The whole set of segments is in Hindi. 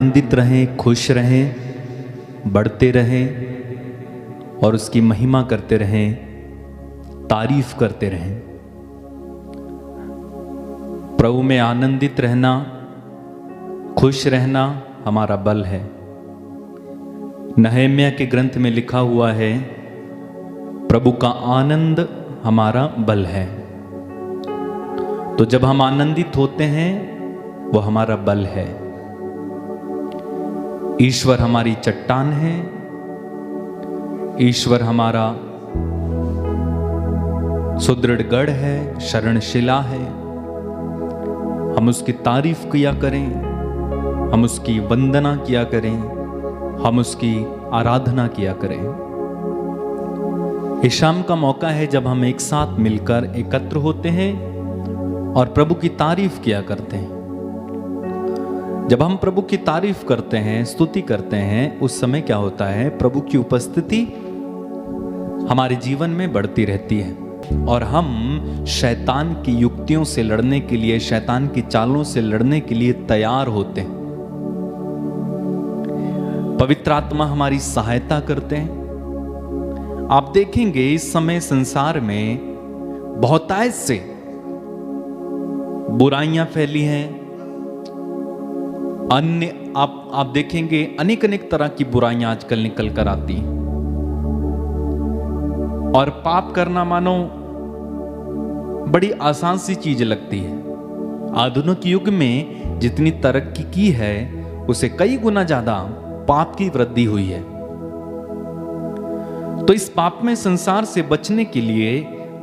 आनंदित रहें, खुश रहें, बढ़ते रहें और उसकी महिमा करते रहें, तारीफ करते रहें। प्रभु में आनंदित रहना, खुश रहना हमारा बल है। नहम्याह के ग्रंथ में लिखा हुआ है, प्रभु का आनंद हमारा बल है। तो जब हम आनंदित होते हैं वो हमारा बल है। ईश्वर हमारी चट्टान है, ईश्वर हमारा सुदृढ़ गढ़ है, शरणशिला है। हम उसकी तारीफ किया करें, हम उसकी वंदना किया करें, हम उसकी आराधना किया करें। इस शाम का मौका है जब हम एक साथ मिलकर एकत्र होते हैं और प्रभु की तारीफ किया करते हैं। जब हम प्रभु की तारीफ करते हैं, स्तुति करते हैं, उस समय क्या होता है, प्रभु की उपस्थिति हमारे जीवन में बढ़ती रहती है और हम शैतान की युक्तियों से लड़ने के लिए, शैतान की चालों से लड़ने के लिए तैयार होते हैं। पवित्र आत्मा हमारी सहायता करते हैं। आप देखेंगे इस समय संसार में बहुतायत से बुराइयां फैली हैं। अन्य आप देखेंगे अनेक अनेक तरह की बुराइयां आजकल निकल कर आती हैं और पाप करना मानो बड़ी आसान सी चीज लगती है। आधुनिक युग में जितनी तरक्की की है उसे कई गुना ज्यादा पाप की वृद्धि हुई है। तो इस पाप में संसार से बचने के लिए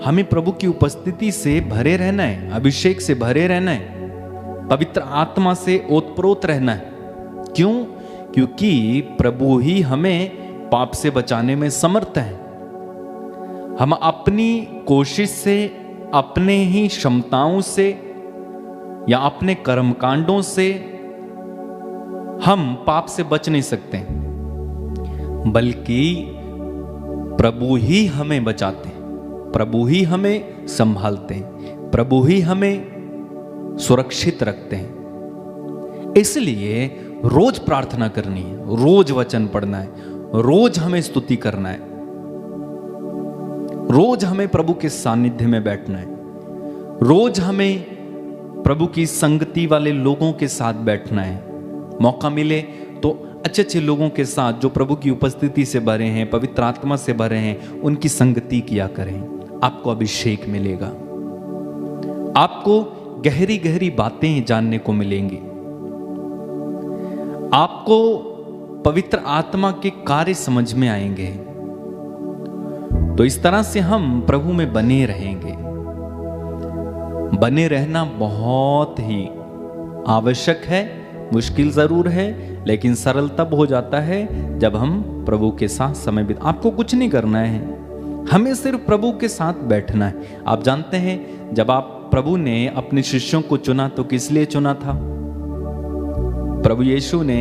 हमें प्रभु की उपस्थिति से भरे रहना है, अभिषेक से भरे रहना है, पवित्र आत्मा से ओतप्रोत रहना है। क्यों? क्योंकि प्रभु ही हमें पाप से बचाने में समर्थ है। हम अपनी कोशिश से, अपने ही क्षमताओं से या अपने कर्मकांडों से हम पाप से बच नहीं सकते, बल्कि प्रभु ही हमें बचाते हैं, प्रभु ही हमें संभालते हैं, प्रभु ही हमें सुरक्षित रखते हैं। इसलिए रोज प्रार्थना करनी है, रोज वचन पढ़ना है, रोज हमें स्तुति करना है, रोज हमें प्रभु के सानिध्य में बैठना है, रोज हमें प्रभु की संगति वाले लोगों के साथ बैठना है। मौका मिले तो अच्छे अच्छे लोगों के साथ जो प्रभु की उपस्थिति से भरे हैं, पवित्र आत्मा से भरे हैं, उनकी संगति किया करें। आपको अभिषेक मिलेगा, आपको गहरी गहरी बातें जानने को मिलेंगी, आपको पवित्र आत्मा के कार्य समझ में आएंगे। तो इस तरह से हम प्रभु में बने रहेंगे। बने रहना बहुत ही आवश्यक है, मुश्किल जरूर है, लेकिन सरल तब हो जाता है जब हम प्रभु के साथ समय बिता। आपको कुछ नहीं करना है, हमें सिर्फ प्रभु के साथ बैठना है। आप जानते हैं जब आप प्रभु ने अपने शिष्यों को चुना तो किस लिए चुना था? प्रभु यीशु ने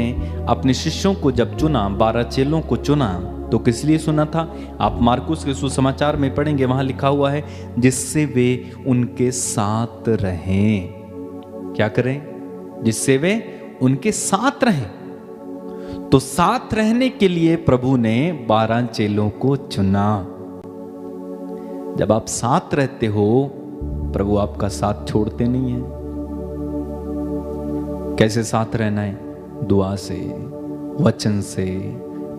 अपने शिष्यों को जब चुना, 12 चेलों को चुना, तो किस लिए सुना था? आप मार्कुस के सुसमाचार में पढ़ेंगे, वहां लिखा हुआ है जिससे वे उनके साथ रहें। क्या करें? जिससे वे उनके साथ रहें। तो साथ रहने के लिए प्रभु ने 12 चेलों को चुना। जब आप साथ रहते हो, प्रभु आपका साथ छोड़ते नहीं है। कैसे साथ रहना है? दुआ से, वचन से,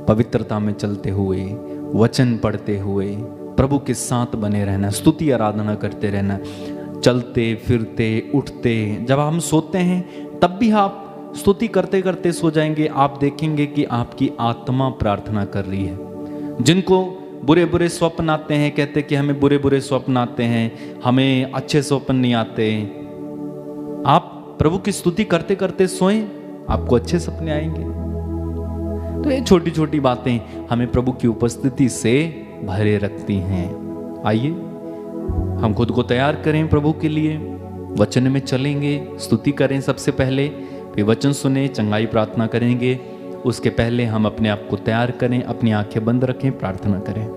पवित्रता में चलते हुए, वचन पढ़ते हुए प्रभु के साथ बने रहना, स्तुति आराधना करते रहना, चलते फिरते उठते। जब हम सोते हैं तब भी आप स्तुति करते करते सो जाएंगे। आप देखेंगे कि आपकी आत्मा प्रार्थना कर रही है। जिनको बुरे बुरे स्वप्न आते हैं, कहते कि हमें बुरे बुरे स्वप्न आते हैं, हमें अच्छे स्वप्न नहीं आते। आप प्रभु की स्तुति करते करते सोएं, आपको अच्छे सपने आएंगे। तो ये छोटी छोटी बातें हमें प्रभु की उपस्थिति से भरे रखती हैं। आइए हम खुद को तैयार करें प्रभु के लिए, वचन में चलेंगे, स्तुति करें सबसे पहले, फिर वचन सुने, चंगाई प्रार्थना करेंगे। उसके पहले हम अपने आप को तैयार करें, अपनी आंखें बंद रखें, प्रार्थना करें।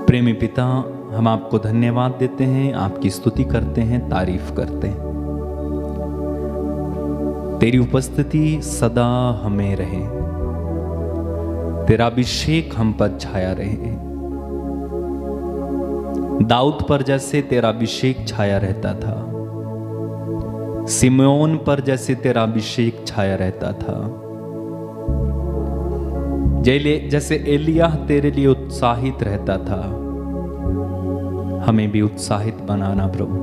प्रेमी पिता, हम आपको धन्यवाद देते हैं, आपकी स्तुति करते हैं, तारीफ करते हैं। तेरी उपस्थिति सदा हमें रहे, तेरा अभिषेक हम पर छाया रहे। दाऊद पर जैसे तेरा अभिषेक छाया रहता था, सिमोन पर जैसे तेरा अभिषेक छाया रहता था, जैसे एलिय्याह तेरे लिए उत्साहित रहता था, हमें भी उत्साहित बनाना प्रभु।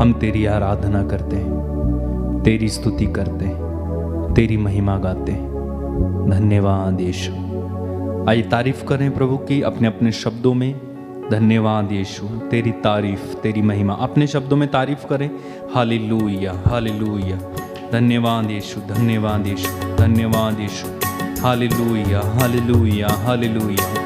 हम तेरी आराधना करते हैं, तेरी स्तुति करते हैं, तेरी महिमा गाते हैं। धन्यवाद यीशु। आइए तारीफ करें प्रभु की अपने अपने शब्दों में। धन्यवाद यीशु, तेरी तारीफ, तेरी महिमा। अपने शब्दों में तारीफ करें। Hallelujah, hallelujah. धन्यवाद यीशु, धन्यवाद यीशु, धन्यवाद यीशु। Hallelujah, hallelujah, hallelujah.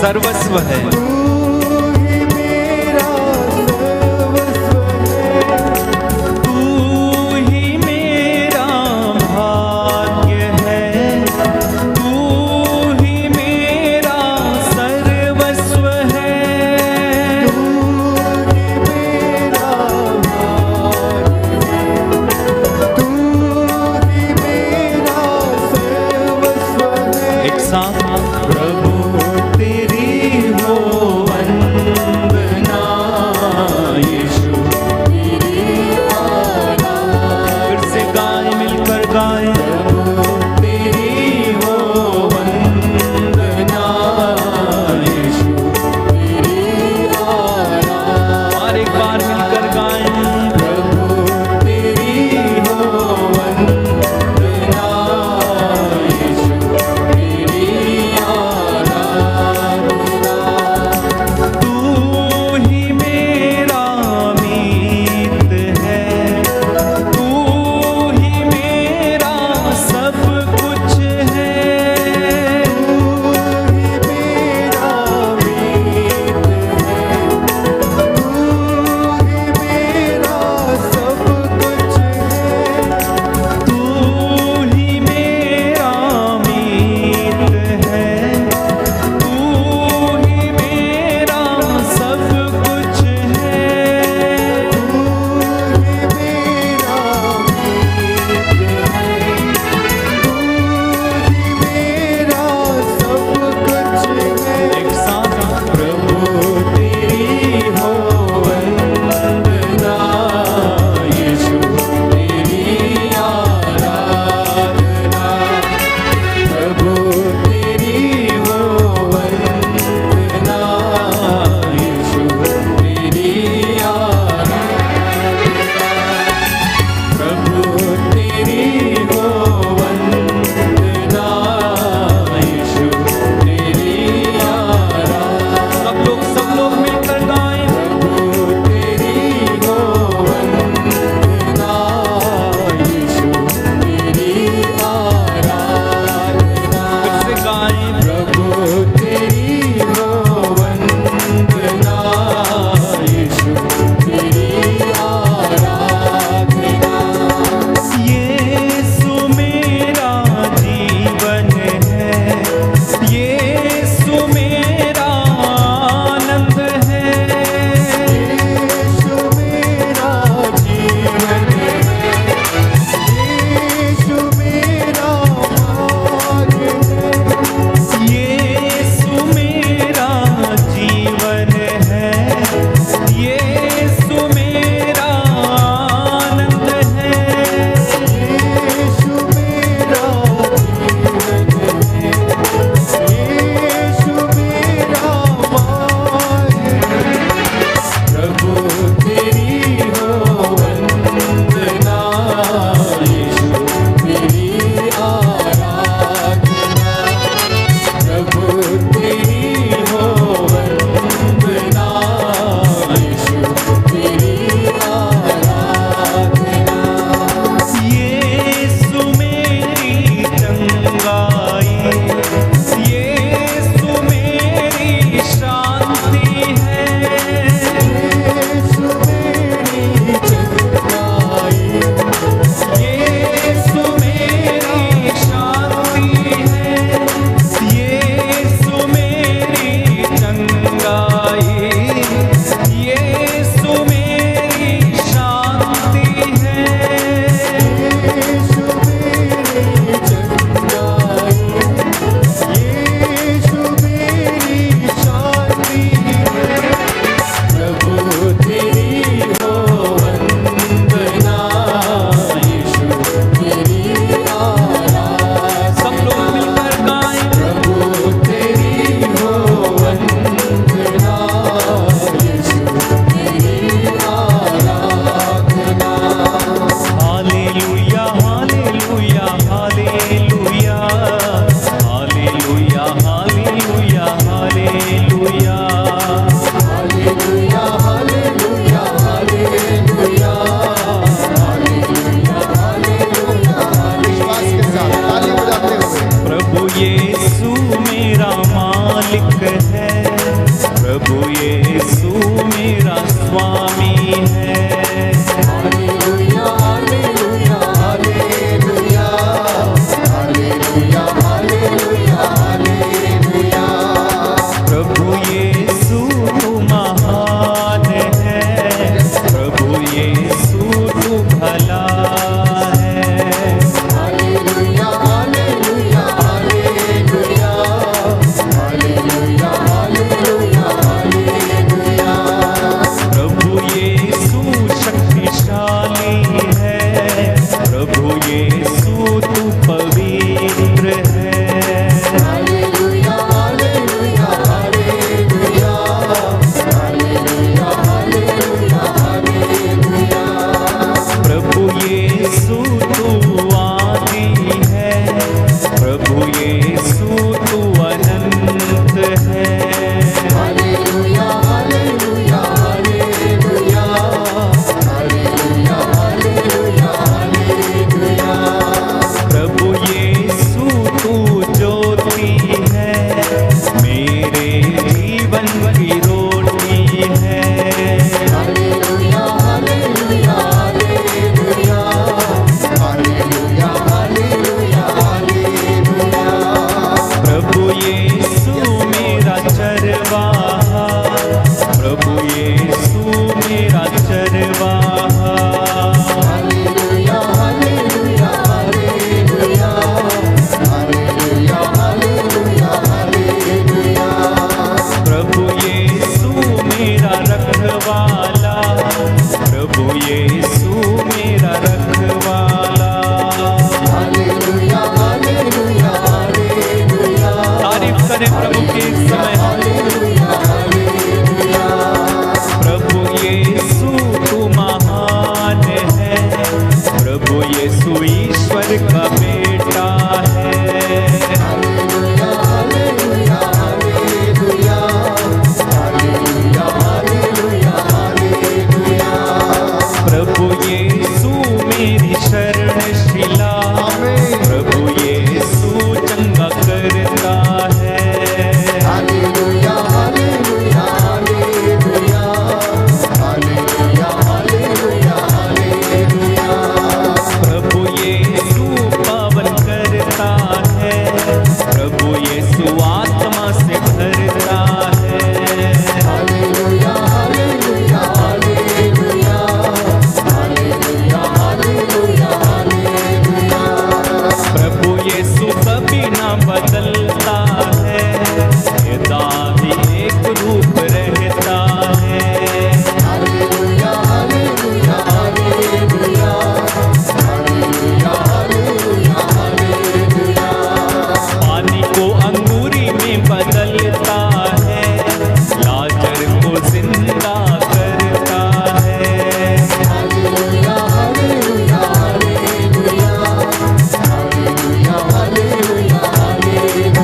सर्वस्व है। तेरी बदलता है, खुदा भी एक रूप रहता है। Hallelujah hallelujah hallelujah hallelujah hallelujah hallelujah. पानी को अंगूरी में बदलता है, लाजर को जिंदा करता है। Hallelujah hallelujah hallelujah hallelujah hallelujah hallelujah.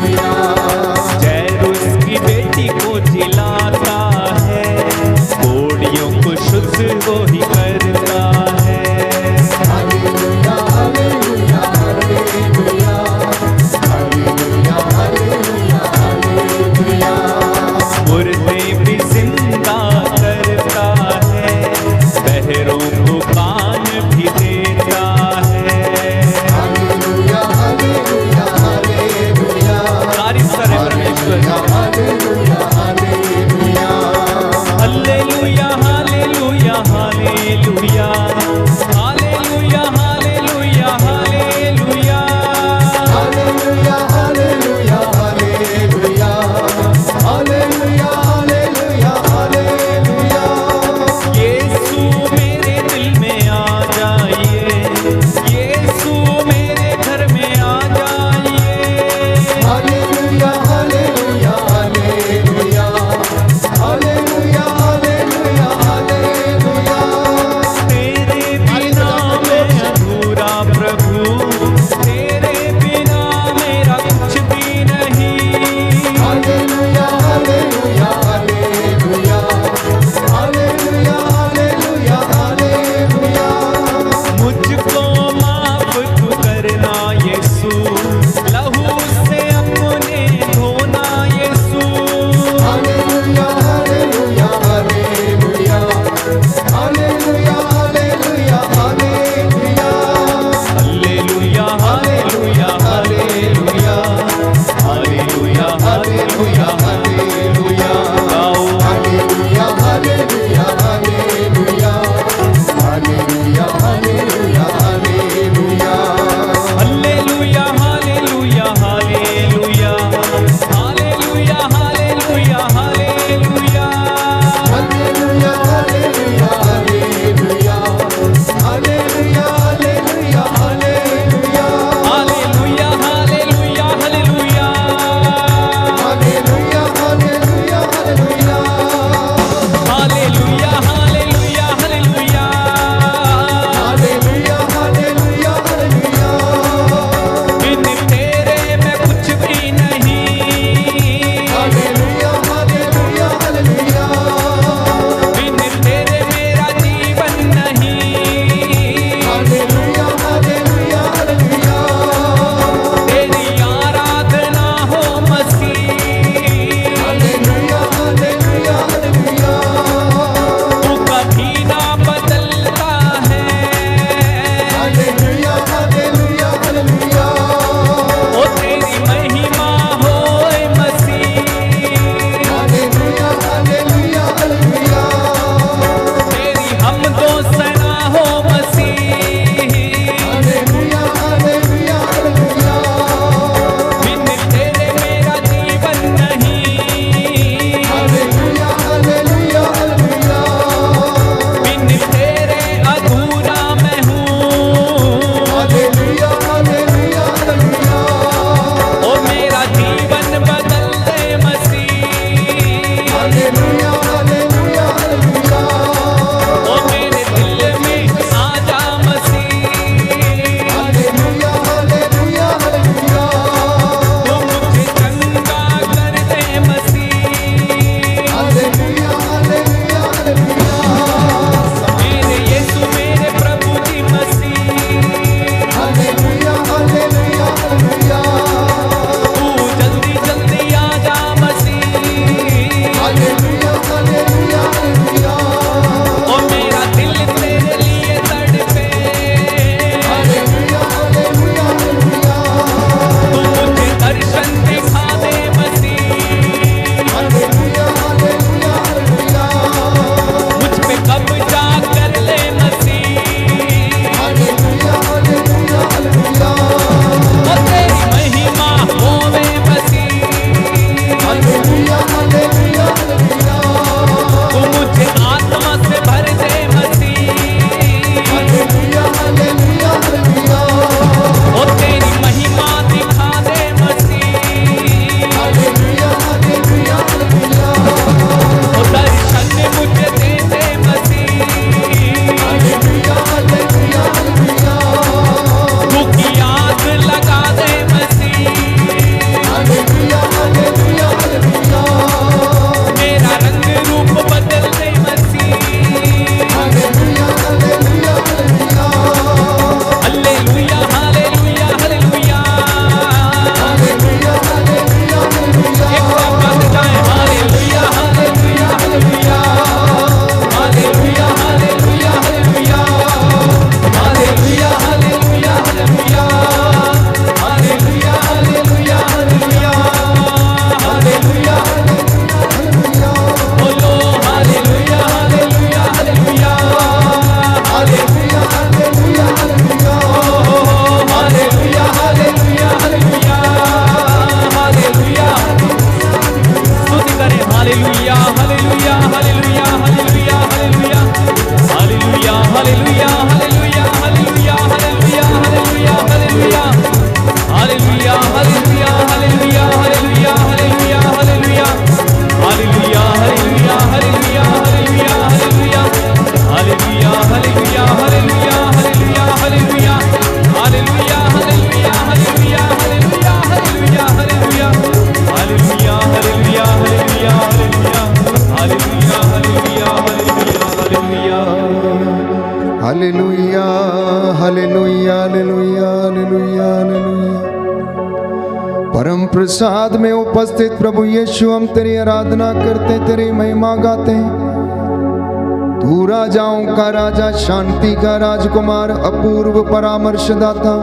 परम प्रसाद में उपस्थित प्रभु यीशु, हम तेरी आराधना करते, तेरी महिमा गाते हैं। तू राजाओं का राजा, शांति का राजकुमार, अपूर्व परामर्शदाता,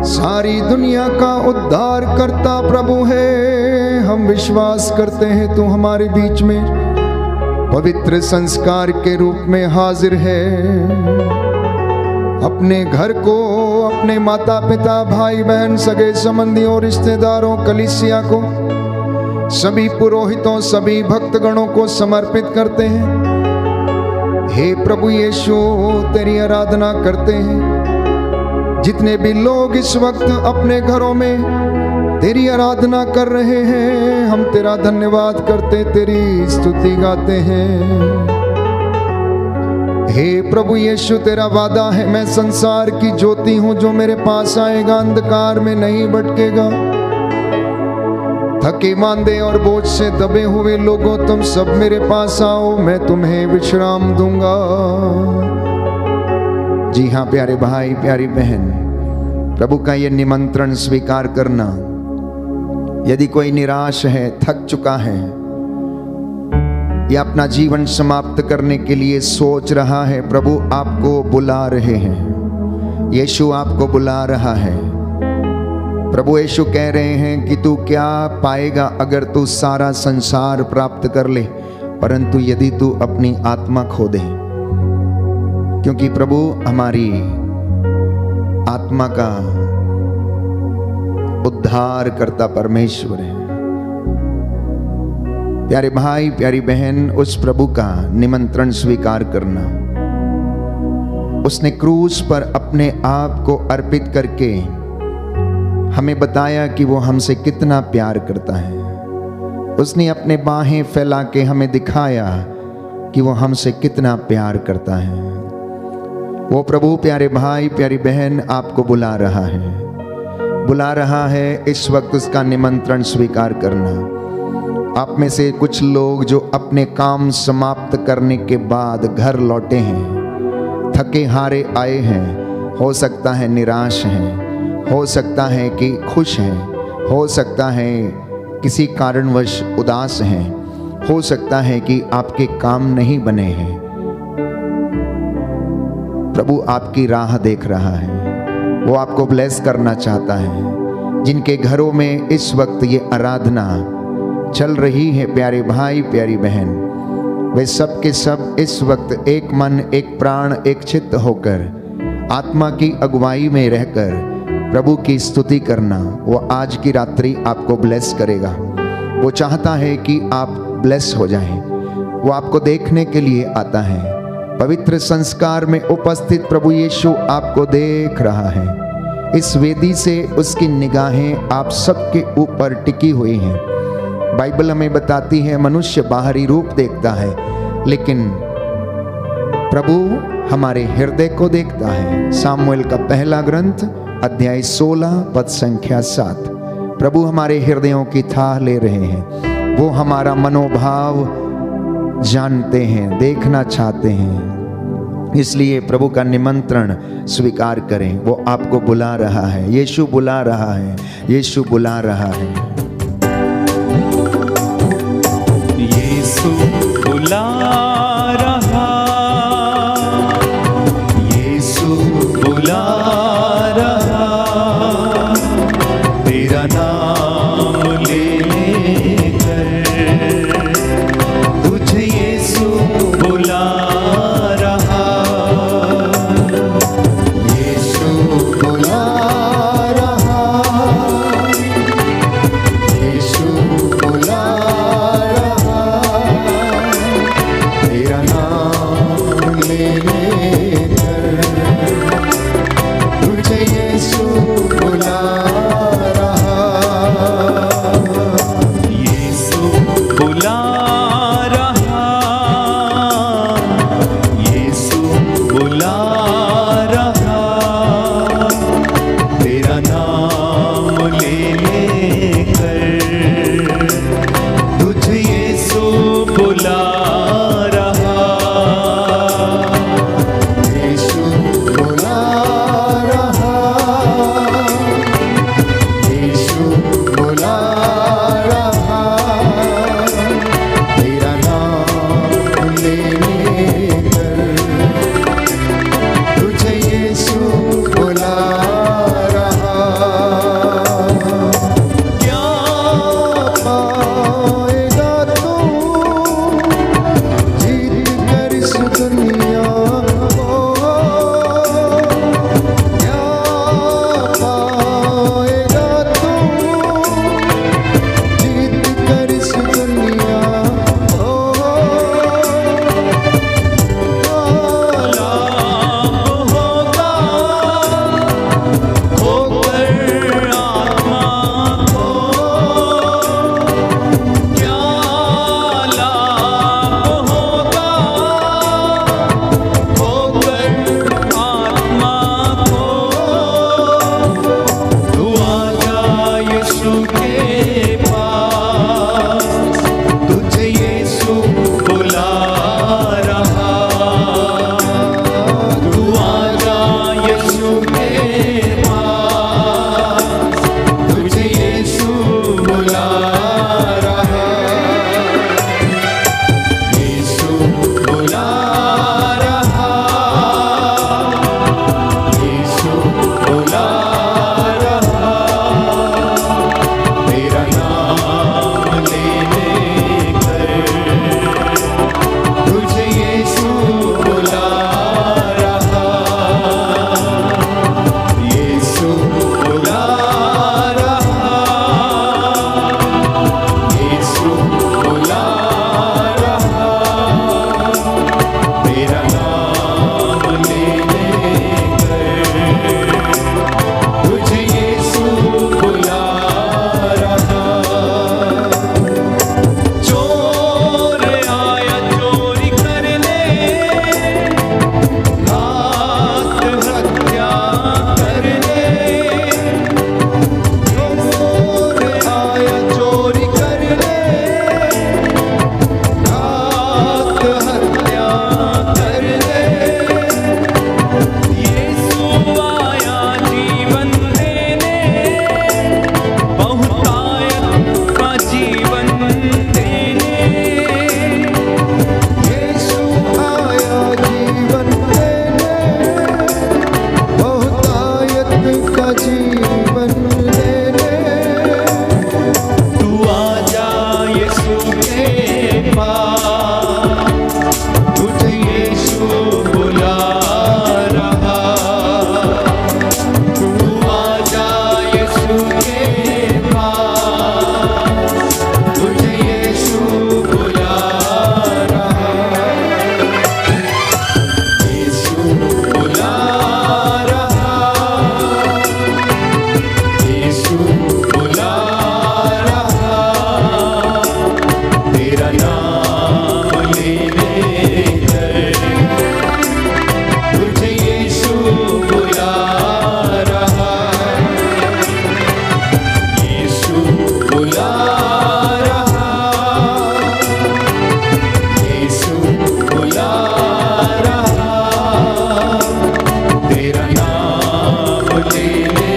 सारी दुनिया का उद्धार करता प्रभु है। हम विश्वास करते हैं तू हमारे बीच में पवित्र संस्कार के रूप में हाजिर है। अपने घर को, अपने माता पिता, भाई बहन, सगे संबंधियों, रिश्तेदारों, कलीसिया को, सभी पुरोहितों, सभी भक्तगणों को समर्पित करते हैं। हे प्रभु यीशु, तेरी आराधना करते हैं। जितने भी लोग इस वक्त अपने घरों में तेरी आराधना कर रहे हैं, हम तेरा धन्यवाद करते, तेरी स्तुति गाते हैं। हे प्रभु यीशु, तेरा वादा है, मैं संसार की ज्योति हूं, जो मेरे पास आएगा अंधकार में नहीं भटकेगा। थके मांदे और बोझ से दबे हुए लोगों, तुम सब मेरे पास आओ, मैं तुम्हें विश्राम दूंगा। जी हाँ प्यारे भाई, प्यारी बहन, प्रभु का ये निमंत्रण स्वीकार करना। यदि कोई निराश है, थक चुका है, या अपना जीवन समाप्त करने के लिए सोच रहा है, प्रभु आपको बुला रहे हैं। यीशु आपको बुला रहा है। प्रभु यीशु कह रहे हैं कि तू क्या पाएगा अगर तू सारा संसार प्राप्त कर ले, परंतु यदि तू अपनी आत्मा खो दे। क्योंकि प्रभु हमारी आत्मा का उद्धार करता परमेश्वर है। प्यारे भाई, प्यारी बहन, उस प्रभु का निमंत्रण स्वीकार करना। उसने क्रूस पर अपने आप को अर्पित करके हमें बताया कि वो हमसे कितना प्यार करता है। उसने अपने बाहें फैला के हमें दिखाया कि वो हमसे कितना प्यार करता है। वो प्रभु, प्यारे भाई, प्यारी बहन, आपको बुला रहा है, बुला रहा है इस वक्त उसका निमंत्रण स्वीकार करना। आप में से कुछ लोग जो अपने काम समाप्त करने के बाद घर लौटे हैं, थके हारे आए हैं, हो सकता है निराश हैं, हो सकता है कि खुश हैं, हो सकता है किसी कारणवश उदास हैं, हो सकता है कि आपके काम नहीं बने हैं। प्रभु आपकी राह देख रहा है, वो आपको ब्लेस करना चाहता है। जिनके घरों में इस वक्त ये आराधना चल रही है, प्यारे भाई, प्यारी बहन, वे सब के सब इस वक्त एक मन, एक प्राण, एक चित्त होकर आत्मा की अगुवाई में रहकर प्रभु की स्तुति करना। वो आज की रात्रि आपको ब्लेस करेगा। वो चाहता है कि आप ब्लेस हो जाएं। वो आपको देखने के लिए आता है। पवित्र संस्कार में उपस्थित प्रभु यीशु आपको देख रहा है। इस वेदी से उसकी निगाहें आप सबके ऊपर टिकी हुई हैं। बाइबल हमें बताती है मनुष्य बाहरी रूप देखता है, लेकिन प्रभु हमारे हृदय को देखता है। सामुएल का पहला ग्रंथ अध्याय 16 पद संख्या 7। प्रभु हमारे हृदयों की थाह ले रहे हैं। वो हमारा मनोभाव जानते हैं, देखना चाहते हैं। इसलिए प्रभु का निमंत्रण स्वीकार करें। वो आपको बुला रहा है। यीशु बुला रहा है। यीशु बुला रहा है। यीशु बुला रहा, यीशु बुला रहा, तेरा नाम ले लेकर तुझे यीशु बुला रहा, यीशु बुला रहा, यीशु बुला रहा, तेरा नाम ले लेकर तुझे यीशु बुला रहा। बहुतायत का जीवन देने। यीशु आया जीवन देने, बहुतायत का जीवन देने। तू आजा यीशु के पास, तुझे यीशु बुला रहा। तू आजा यीशु के पास, तुझे यीशु बुला रहा। यीशु बुला रहा, यीशु बुला रहा। तेरा नाम लेने तुझे यीशु बुला रहा। यीशु बुला रहा, यीशु बुला रहा। तेरा नाम लेने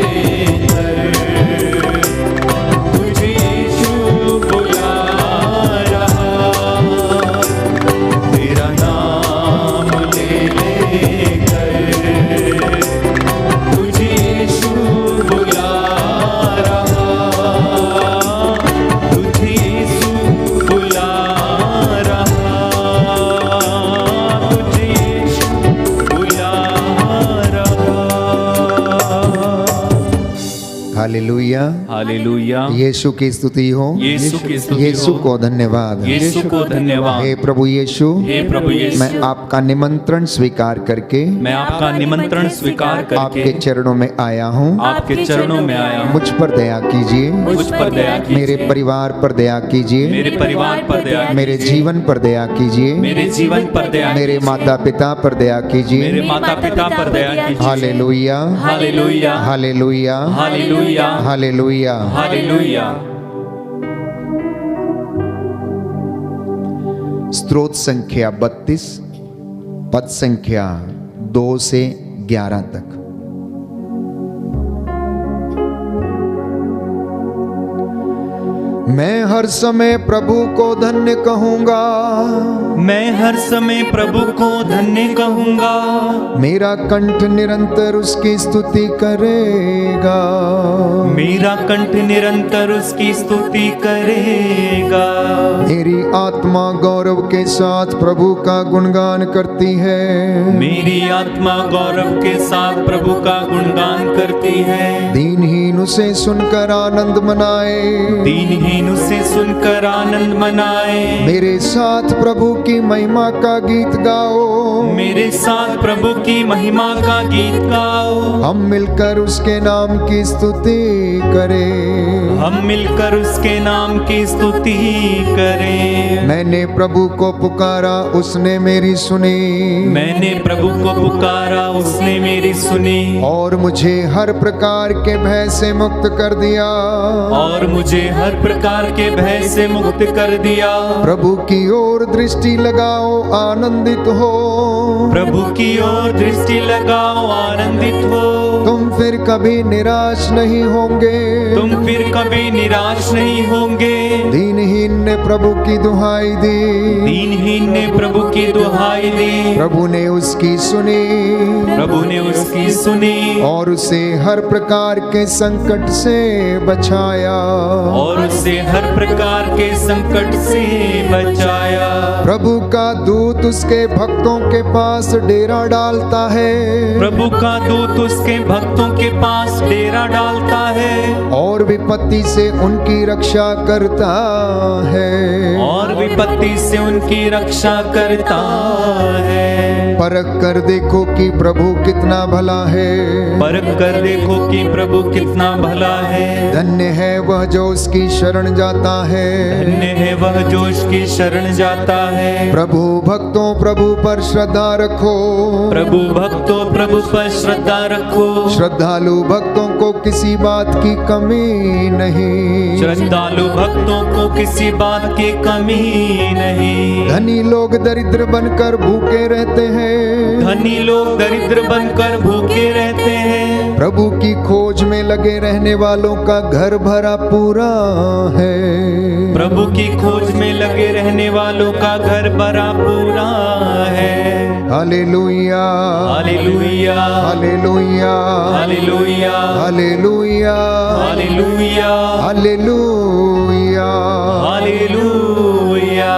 तुझे यीशु बुला रहा। तेरा नाम ले लेकर तुझे यीशु बुला रहा। तुझे यीशु बुला रहा। तुझे यीशु बुला रहा। Hallelujah, hallelujah. यीशु की स्तुति हो, यीशु की स्तुति यीशु हो। को धन्यवाद। यीशु को धन्यवाद। हे प्रभु यीशु, हे प्रभु यीशु, मैं आपका निमंत्रण स्वीकार करके मैं आपका निमंत्रण स्वीकार आपके करके चरणों में आया हूँ। आपके चरणों में आया हूँ। मुझ पर दया कीजिए, मुझ पर दया कीजिए। मेरे परिवार पर दया कीजिए, मेरे परिवार पर दया कीजिए। मेरे जीवन पर दया कीजिए, मेरे जीवन पर दया मेरे कीजिए। माता पिता पर दया कीजिए। मेरे माता पिता पर दया कीजिए। Hallelujah, hallelujah, hallelujah, hallelujah, hallelujah. Hallelujah. स्त्रोत संख्या 32, पद संख्या 2 से 11 तक। मैं हर समय प्रभु को धन्य कहूंगा, मैं हर समय प्रभु को धन्य कहूंगा। मेरा कंठ निरंतर उसकी स्तुति करेगा। मेरा कंठ निरंतर उसकी स्तुति करेगा। मेरी आत्मा गौरव के साथ प्रभु का गुणगान करती है। मेरी आत्मा गौरव के साथ प्रभु का गुणगान करती है। दीनहीन उसे सुनकर आनंद मनाए, दीनहीन उसे सुनकर आनंद मनाए। मेरे साथ प्रभु की महिमा का गीत गाओ। मेरे साथ प्रभु की महिमा का गीत गाओ। हम मिलकर उसके नाम की स्तुति करें। हम मिलकर उसके नाम की स्तुति करें। मैंने प्रभु को पुकारा, उसने मेरी सुनी। मैंने प्रभु को पुकारा, उसने मेरी सुनी। और मुझे हर प्रकार के भय से मुक्त कर दिया। और मुझे हर प्रकार के भय से मुक्त कर दिया। प्रभु की ओर दृष्टि लगाओ, आनंदित हो। प्रभु की ओर दृष्टि लगाओ, आनंदित हो। तुम फिर कभी निराश नहीं होंगे। तुम फिर कभी निराश नहीं होंगे। दीनहीन ने प्रभु की दुहाई दी। दीनहीन ने प्रभु की दुहाई दी। प्रभु ने उसकी सुनी। प्रभु ने उसकी सुनी। और उसे हर प्रकार के संकट से बचाया। और उसे हर प्रकार के संकट से बचाया। प्रभु का दूत उसके भक्तों के पास डेरा डालता है। प्रभु का दूत उसके भक्तों के पास डेरा डालता है। और विपत्ति से उनकी रक्षा करता है। और विपत्ति से उनकी रक्षा करता है। परख कर देखो कि प्रभु कितना भला है। परख कर देखो कि प्रभु कितना भला है। धन्य है वह जो उसकी शरण जाता है। धन्य है वह जो उसकी शरण जाता है। प्रभु भक्तों प्रभु पर श्रद्धा रखो, प्रभु भक्तों प्रभु पर श्रद्धा रखो। श्रद्धालु भक्तों को किसी बात की कमी नहीं, श्रद्धालु भक्तों को किसी बात की कमी नहीं। धनी लोग दरिद्र बनकर भूखे रहते हैं, धनी लोग दरिद्र बनकर भूखे रहते हैं। प्रभु की खोज में लगे रहने वालों का घर भरा पूरा है। प्रभु की खोज में लगे रहने वालों का घर भरा पूरा है। Hallelujah hallelujah hallelujah hallelujah hallelujah hallelujah hallelujah. Hallelujah.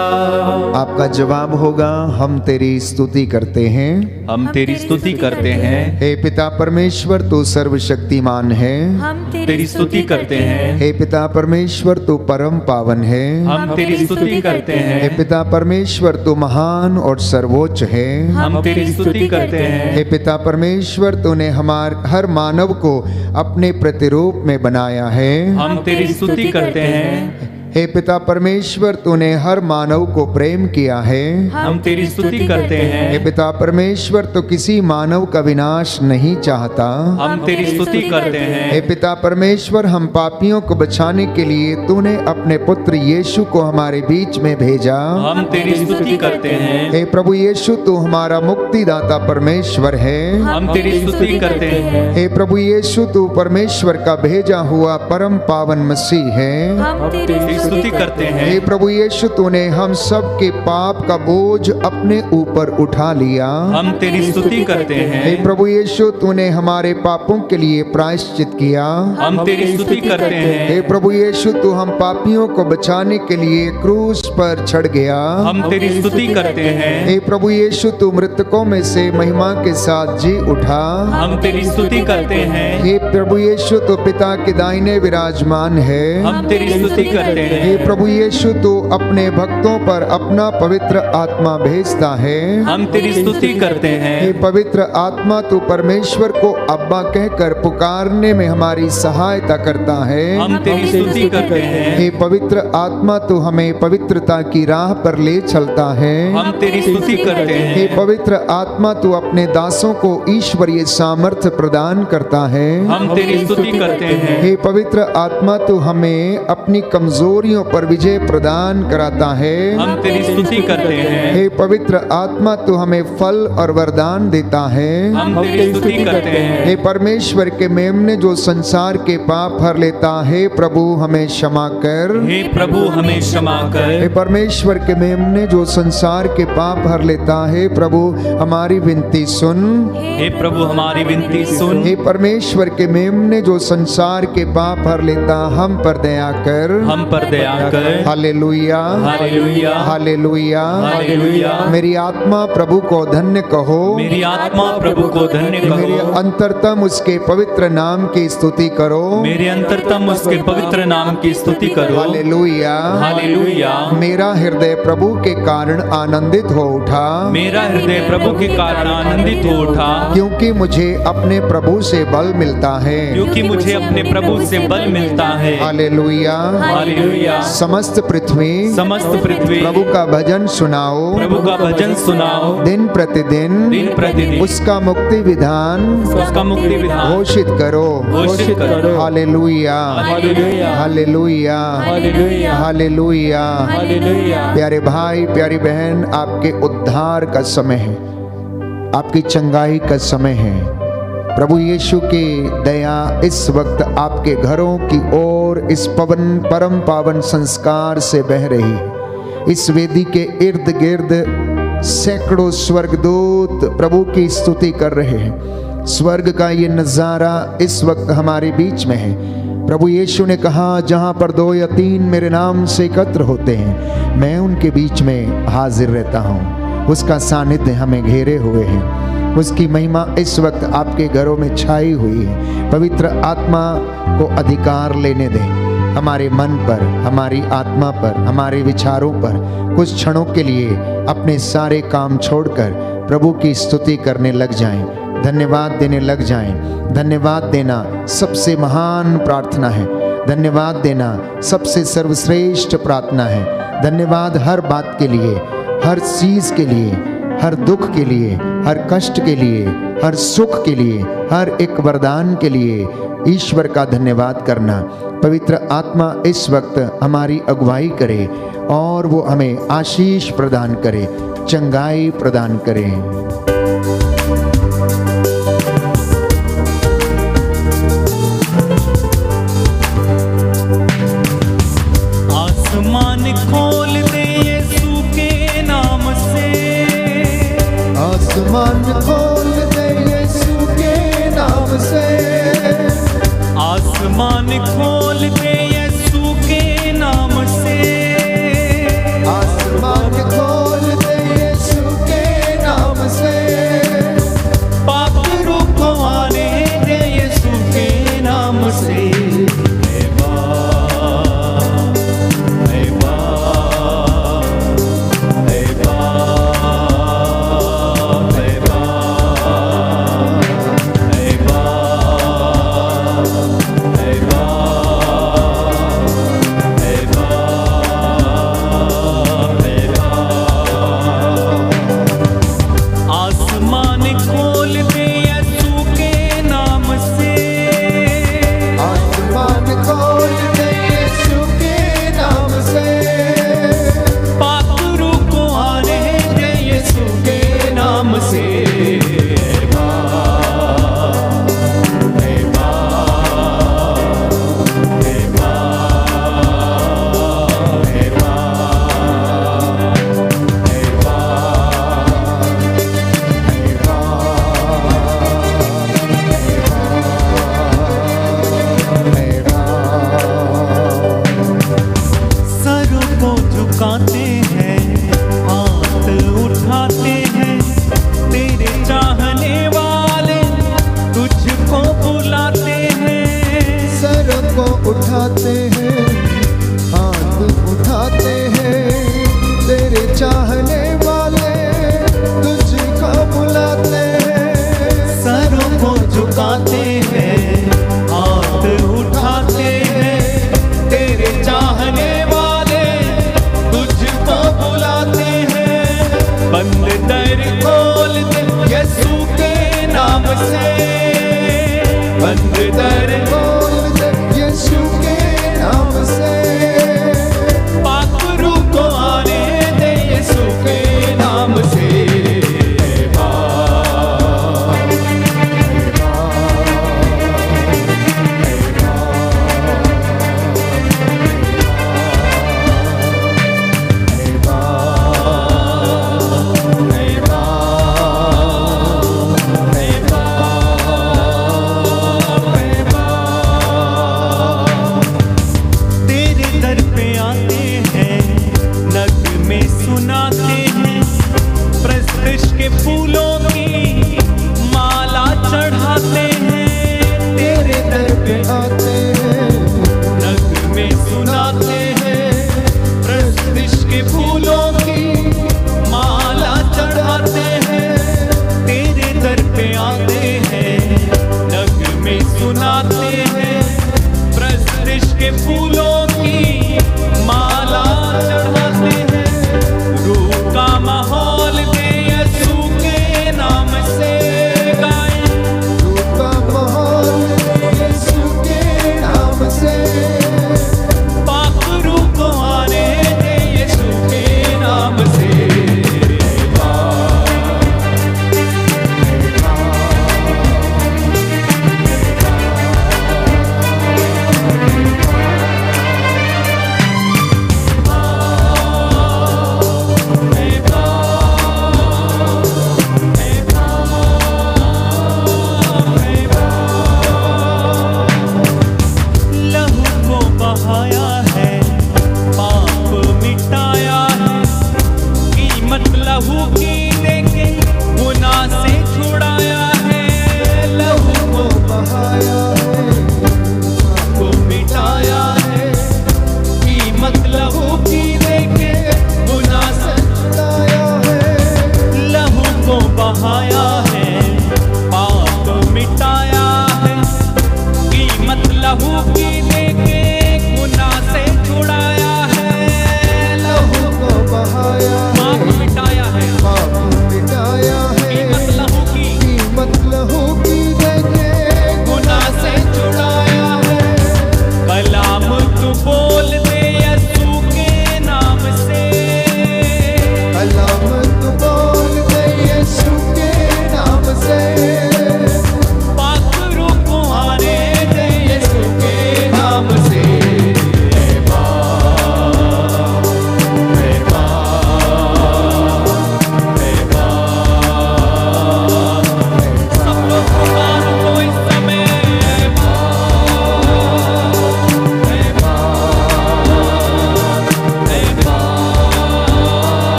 आपका जवाब होगा, हम तेरी स्तुति करते हैं, हम तेरी स्तुति करते हैं। हे पिता परमेश्वर तू सर्वशक्तिमान है, हम तेरी स्तुति करते हैं। हे पिता परमेश्वर तू परम पावन है, हम तेरी स्तुति करते हे हैं। पिता परमेश्वर तू महान और सर्वोच्च है, हम तेरी स्तुति करते हैं। हे पिता परमेश्वर तूने हर मानव को अपने प्रतिरूप में बनाया है, हम तेरी स्तुति करते हैं। हे पिता परमेश्वर तूने हर मानव को प्रेम किया है, हम तेरी स्तुति करते हे हैं। पिता परमेश्वर तो किसी मानव का विनाश नहीं चाहता, हम तेरी स्तुति करते हे हैं। पिता परमेश्वर हम पापियों को बचाने के लिए तूने अपने पुत्र यीशु को हमारे बीच में भेजा, हम तेरी स्तुति करते हैं। हे प्रभु यीशु तू हमारा मुक्तिदाता परमेश्वर है, हम तेरी स्तुति करते हैं। हे प्रभु यीशु तू परमेश्वर का भेजा हुआ परम पावन मसीह है, हम तेरी स्तुति करते हैं। हे प्रभु यीशु तूने हम सब के पाप का बोझ अपने ऊपर उठा लिया, हम तेरी स्तुति करते हे हैं। प्रभु यीशु तूने हमारे पापों के लिए प्रायश्चित किया, हम तेरी स्तुति करते हे हैं। प्रभु यीशु तू हम पापियों को बचाने के लिए क्रूस पर चढ़ गया, हम तेरी स्तुति करते हैं। हे प्रभु यीशु तू मृतकों में से महिमा के साथ जी उठा, हम तेरी स्तुति करते हैं। हे प्रभु यीशु तू पिता के दाहिने विराजमान है, हम तेरी स्तुति करते हैं। हे प्रभु यीशु तू अपने भक्तों पर अपना पवित्र आत्मा भेजता है, हम तेरी स्तुति करते हे हैं। पवित्र आत्मा तू परमेश्वर को अब्बा कहकर पुकारने में हमारी सहायता करता है, हम तेरी स्तुति करते हैं। हे पवित्र आत्मा तू हमें पवित्रता की राह पर ले चलता है, हम तेरी स्तुति करते हे हैं। पवित्र आत्मा तू अपने दासों को ईश्वरीय सामर्थ्य प्रदान करता है, हम तेरी स्तुति करते हैं। हे पवित्र आत्मा तू हमें अपनी कमजोरियों पर विजय प्रदान कराता है, हम तेरी स्तुति करते हैं। हे पवित्र आत्मा तू हमें फल और वरदान देता है, हम तेरी स्तुति करते हैं। हे परमेश्वर के मेमने जो संसार के पाप हर लेता है, प्रभु हमें क्षमा कर, हे प्रभु हमें क्षमा हे कर। परमेश्वर के मेमने जो संसार के पाप हर लेता है, प्रभु हमारी विनती सुन, हे प्रभु हमारी विनती सुन। हे परमेश्वर के मेमने जो संसार के पाप हर लेता, हम पर दया कर, हम पर दया कर। Hallelujah hallelujah hallelujah. हालेलुया। मेरी आत्मा प्रभु को धन्य कहो, मेरी आत्मा प्रभु को धन्य मेरे कहो। अंतरतम उसके पवित्र नाम की स्तुति करो, मेरे अंतरतम उसके पवित्र नाम की स्तुति करो। Hallelujah hallelujah. मेरा हृदय प्रभु के कारण आनंदित हो उठा, मेरा हृदय प्रभु के कारण आनंदित हो उठा, क्योंकि मुझे अपने प्रभु से बल मिलता है, क्योंकि मुझे अपने प्रभु से बल मिलता है। हालेलुया। हालेलुया। समस्त पृथ्वी समस्त पृथ्वी प्रभु का भजन सुनाओ, प्रभु का भजन सुनाओ। दिन प्रतिदिन दिन प्रतिदिन उसका मुक्ति विधान उसका मुक्ति विधान घोषित करो, घोषित करो। Hallelujah hallelujah. Hallelujah hallelujah. Hallelujah. Hallelujah. प्यारे भाई प्यारी बहन, आपके उद्धार का समय है, आपकी चंगाई का समय है। प्रभु यीशु की दया इस वक्त आपके घरों की ओर इस परम पावन संस्कार से बह रही है। इस वेदी के इर्द गिर्द सैकड़ों स्वर्गदूत प्रभु की स्तुति कर रहे हैं। स्वर्ग का ये नज़ारा इस वक्त हमारे बीच में है। प्रभु यीशु ने कहा, जहाँ पर 2 या 3 मेरे नाम से एकत्र होते हैं, मैं उनके बीच में हाजिर रहता हूँ। उसका सानिध्य हमें घेरे हुए है, उसकी महिमा इस वक्त आपके घरों में छाई हुई है। पवित्र आत्मा को अधिकार लेने दें हमारे मन पर, हमारी आत्मा पर, हमारे विचारों पर। कुछ क्षणों के लिए अपने सारे काम छोड़कर प्रभु की स्तुति करने लग जाएं, धन्यवाद देने लग जाएं। धन्यवाद देना सबसे महान प्रार्थना है, धन्यवाद देना सबसे सर्वश्रेष्ठ प्रार्थना है। धन्यवाद हर बात के लिए, हर चीज के लिए, हर दुख के लिए, हर कष्ट के लिए, हर सुख के लिए, हर एक वरदान के लिए ईश्वर का धन्यवाद करना। पवित्र आत्मा इस वक्त हमारी अगुवाई करे और वो हमें आशीष प्रदान करे, चंगाई प्रदान करे। आसमान खोल दे यीशु के नाम से, आसमान खोल दे यीशु के नाम से, आसमान खोल दे यीशु के नाम से, आसमान खोल दे यीशु के नाम से,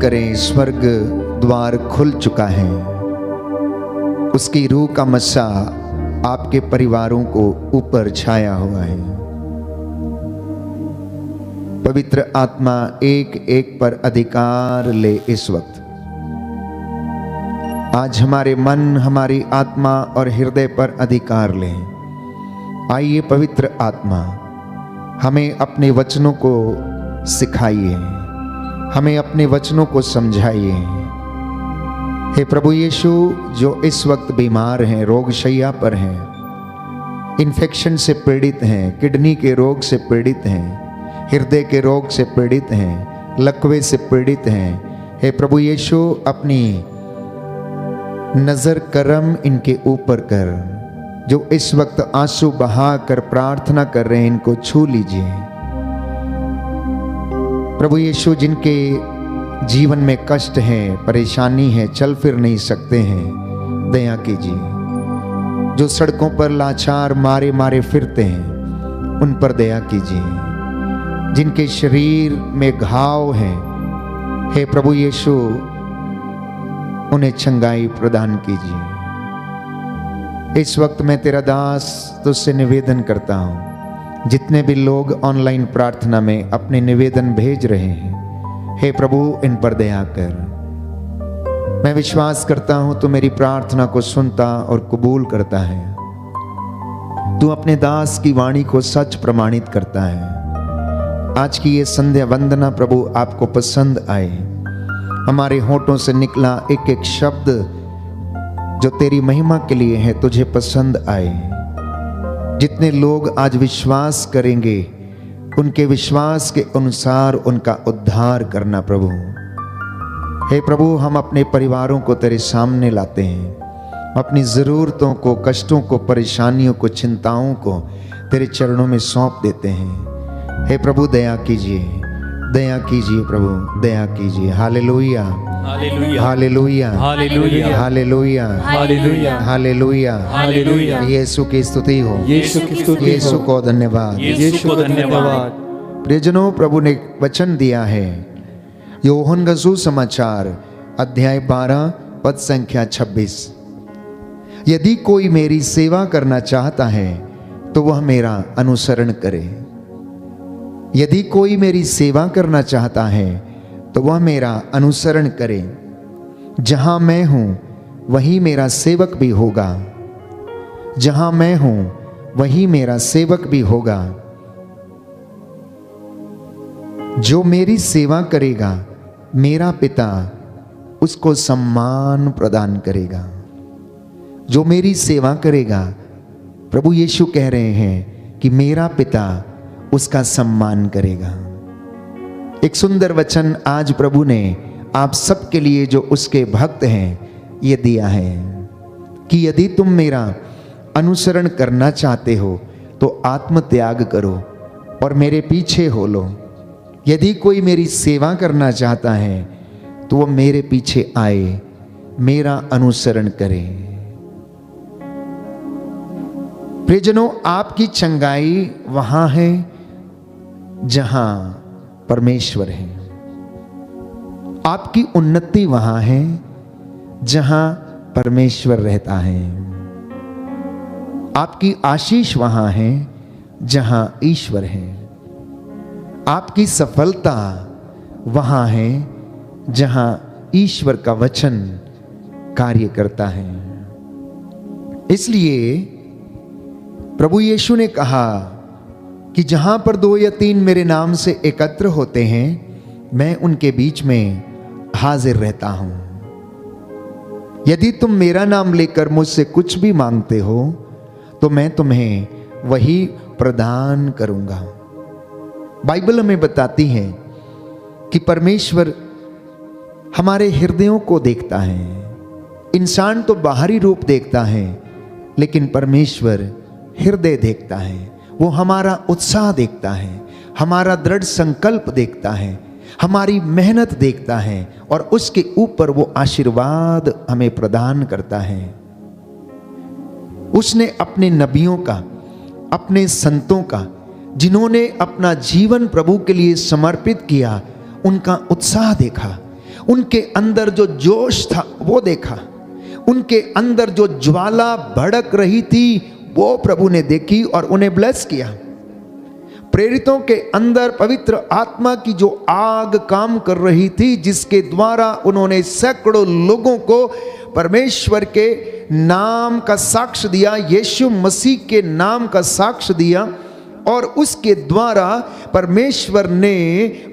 करें, स्वर्ग द्वार खुल चुका है। उसकी रूह का मस्सा आपके परिवारों को ऊपर छाया हुआ है। पवित्र आत्मा एक एक पर अधिकार ले इस वक्त। आज हमारे मन, हमारी आत्मा और हृदय पर अधिकार ले। आइए पवित्र आत्मा, हमें अपने वचनों को सिखाइए, हमें अपने वचनों को समझाइए। हे प्रभु यीशु, जो इस वक्त बीमार हैं, रोगशैया पर हैं, इन्फेक्शन से पीड़ित हैं, किडनी के रोग से पीड़ित हैं, हृदय के रोग से पीड़ित हैं, लकवे से पीड़ित हैं, हे प्रभु यीशु अपनी नजर करम इनके ऊपर कर। जो इस वक्त आंसू बहा कर प्रार्थना कर रहे हैं, इनको छू लीजिए। प्रभु यीशु, जिनके जीवन में कष्ट है, परेशानी है, चल फिर नहीं सकते हैं, दया कीजिए। जो सड़कों पर लाचार मारे मारे फिरते हैं, उन पर दया कीजिए। जिनके शरीर में घाव हैं, हे प्रभु यीशु उन्हें चंगाई प्रदान कीजिए। इस वक्त मैं तेरा दास तुझसे निवेदन करता हूँ, जितने भी लोग ऑनलाइन प्रार्थना में अपने निवेदन भेज रहे हैं, हे प्रभु इन पर दया कर। मैं विश्वास करता हूँ तू मेरी प्रार्थना को सुनता और कबूल करता है। तू अपने दास की वाणी को सच प्रमाणित करता है। आज की ये संध्या वंदना प्रभु आपको पसंद आए। हमारे होठों से निकला एक एक शब्द जो तेरी महिमा के लिए है, तुझे पसंद आए। जितने लोग आज विश्वास करेंगे, उनके विश्वास के अनुसार उनका उद्धार करना प्रभु। हे प्रभु, हम अपने परिवारों को तेरे सामने लाते हैं। अपनी ज़रूरतों को, कष्टों को, परेशानियों को, चिंताओं को तेरे चरणों में सौंप देते हैं। हे प्रभु दया कीजिए, दया कीजिए प्रभु, दया कीजिए। Hallelujah, hallelujah, hallelujah, hallelujah, hallelujah, hallelujah, hallelujah. Yeshu की स्तुति हो, यीशु की स्तुति, यीशु को धन्यवाद, यीशु को धन्यवाद। प्रियजनों, प्रभु ने वचन दिया है, यूहन्ना का सुसमाचार अध्याय 12 पद संख्या 26। यदि कोई मेरी सेवा करना चाहता है तो वह मेरा अनुसरण करे। यदि कोई मेरी सेवा करना चाहता है तो वह मेरा अनुसरण करे। जहां मैं हूं वहीं मेरा सेवक भी होगा। जहां मैं हूं वहीं मेरा सेवक भी होगा। जो मेरी सेवा करेगा, मेरा पिता उसको सम्मान प्रदान करेगा। जो मेरी सेवा करेगा, प्रभु यीशु कह रहे हैं कि मेरा पिता उसका सम्मान करेगा। एक सुंदर वचन आज प्रभु ने आप सबके लिए, जो उसके भक्त हैं, ये दिया है कि यदि तुम मेरा अनुसरण करना चाहते हो तो आत्म त्याग करो और मेरे पीछे हो लो। यदि कोई मेरी सेवा करना चाहता है तो वो मेरे पीछे आए, मेरा अनुसरण करे। प्रियजनों, आपकी चंगाई वहां है जहां परमेश्वर है। आपकी उन्नति वहां है जहां परमेश्वर रहता है। आपकी आशीष वहां है जहां ईश्वर है। आपकी सफलता वहां है जहां ईश्वर का वचन कार्य करता है। इसलिए प्रभु यीशु ने कहा कि जहां पर 2 या 3 मेरे नाम से एकत्र होते हैं, मैं उनके बीच में हाजिर रहता हूं। यदि तुम मेरा नाम लेकर मुझसे कुछ भी मांगते हो तो मैं तुम्हें वही प्रदान करूंगा। बाइबल हमें बताती है कि परमेश्वर हमारे हृदयों को देखता है। इंसान तो बाहरी रूप देखता है, लेकिन परमेश्वर हृदय देखता है। वो हमारा उत्साह देखता है, हमारा दृढ़ संकल्प देखता है, हमारी मेहनत देखता है और उसके ऊपर वो आशीर्वाद हमें प्रदान करता है। उसने अपने नबियों का, अपने संतों का, जिन्होंने अपना जीवन प्रभु के लिए समर्पित किया, उनका उत्साह देखा, उनके अंदर जो जोश था वो देखा, उनके अंदर जो ज्वाला भड़क रही थी वो प्रभु ने देखी और उन्हें ब्लेस किया। प्रेरितों के अंदर पवित्र आत्मा की जो आग काम कर रही थी, जिसके द्वारा उन्होंने सैकड़ों लोगों को परमेश्वर के नाम का साक्ष्य दिया, यीशु मसीह के नाम का साक्ष्य दिया, और उसके द्वारा परमेश्वर ने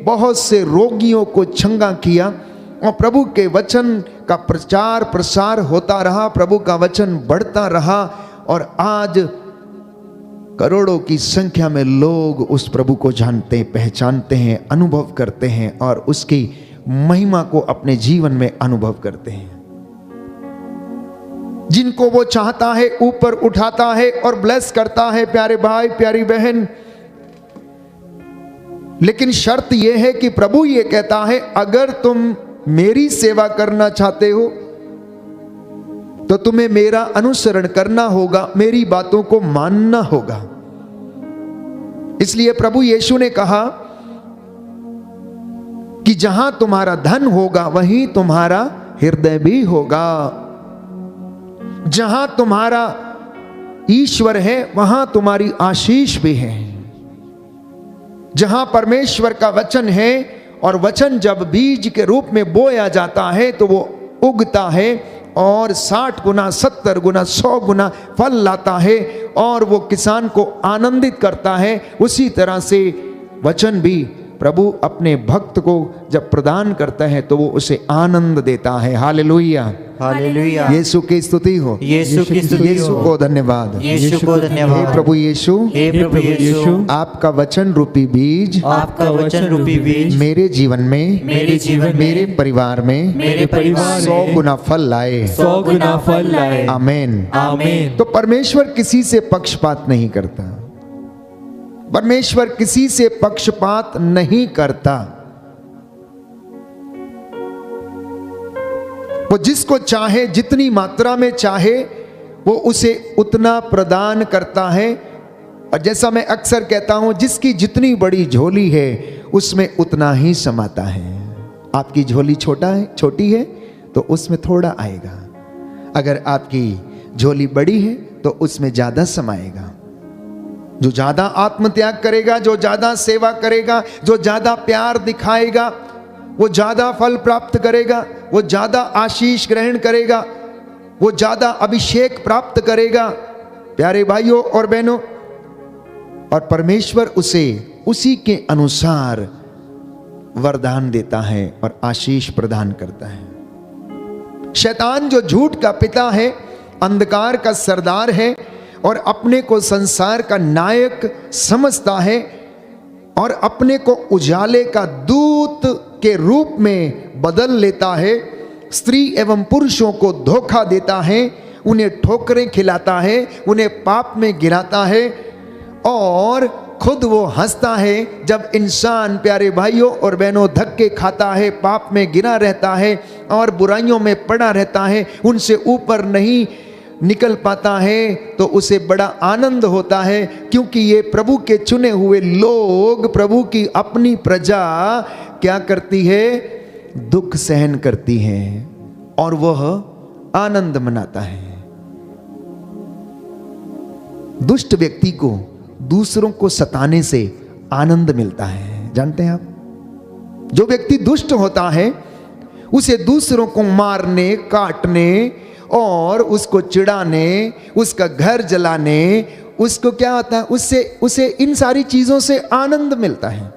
बहुत से रोगियों को चंगा किया और प्रभु के वचन का प्रचार प्रसार होता रहा, प्रभु का वचन बढ़ता रहा और आज करोड़ों की संख्या में लोग उस प्रभु को जानते हैं, पहचानते हैं, अनुभव करते हैं और उसकी महिमा को अपने जीवन में अनुभव करते हैं। जिनको वो चाहता है ऊपर उठाता है और ब्लेस करता है, प्यारे भाई प्यारी बहन। लेकिन शर्त यह है कि प्रभु ये कहता है, अगर तुम मेरी सेवा करना चाहते हो तो तुम्हें मेरा अनुसरण करना होगा, मेरी बातों को मानना होगा। इसलिए प्रभु यीशु ने कहा कि जहां तुम्हारा धन होगा वहीं तुम्हारा हृदय भी होगा। जहां तुम्हारा ईश्वर है वहां तुम्हारी आशीष भी है। जहां परमेश्वर का वचन है और वचन जब बीज के रूप में बोया जाता है तो वो उगता है और 60 गुना 70 गुना 100 गुना फल लाता है और वो किसान को आनंदित करता है। उसी तरह से वचन भी प्रभु अपने भक्त को जब प्रदान करता है तो वो उसे आनंद देता है। Hallelujah, hallelujah. यीशु की स्तुति हो, यीशु की स्तुति हो। यीशु को धन्यवाद, यीशु को धन्यवाद। हे प्रभु यीशु, हे प्रभु यीशु, आपका वचन रूपी बीज, आपका वचन रूपी बीज मेरे जीवन में, मेरे जीवन में, मेरे परिवार में, मेरे परिवार 100 गुना फल लाए। 100 गुना फल लाए। आमीन, आमीन। तो परमेश्वर किसी से पक्षपात नहीं करता, परमेश्वर किसी से पक्षपात नहीं करता। वो जिसको चाहे, जितनी मात्रा में चाहे, वो उसे उतना प्रदान करता है। और जैसा मैं अक्सर कहता हूं, जिसकी जितनी बड़ी झोली है उसमें उतना ही समाता है। आपकी झोली छोटी है तो उसमें थोड़ा आएगा, अगर आपकी झोली बड़ी है तो उसमें ज्यादा समाएगा। जो ज्यादा आत्मत्याग करेगा, जो ज्यादा सेवा करेगा, जो ज्यादा प्यार दिखाएगा, वो ज्यादा फल प्राप्त करेगा, वो ज्यादा आशीष ग्रहण करेगा, वो ज्यादा अभिषेक प्राप्त करेगा। प्यारे भाइयों और बहनों, और परमेश्वर उसे उसी के अनुसार वरदान देता है और आशीष प्रदान करता है। शैतान जो झूठ का पिता है, अंधकार का सरदार है और अपने को संसार का नायक समझता है और अपने को उजाले का दूत के रूप में बदल लेता है, स्त्री एवं पुरुषों को धोखा देता है, उन्हें ठोकरें खिलाता है, उन्हें पाप में गिराता है और खुद वो हंसता है जब इंसान, प्यारे भाइयों और बहनों, धक्के खाता है, पाप में गिरा रहता है और बुराइयों में पड़ा रहता है, उनसे ऊपर नहीं निकल पाता है, तो उसे बड़ा आनंद होता है, क्योंकि ये प्रभु के चुने हुए लोग, प्रभु की अपनी प्रजा क्या करती है? दुख सहन करती है और वह आनंद मनाता है। दुष्ट व्यक्ति को दूसरों को सताने से आनंद मिलता है, जानते हैं आप? जो व्यक्ति दुष्ट होता है उसे दूसरों को मारने, काटने और उसको चिढ़ाने, उसका घर जलाने, उसको क्या होता है, उसे इन सारी चीजों से आनंद मिलता है,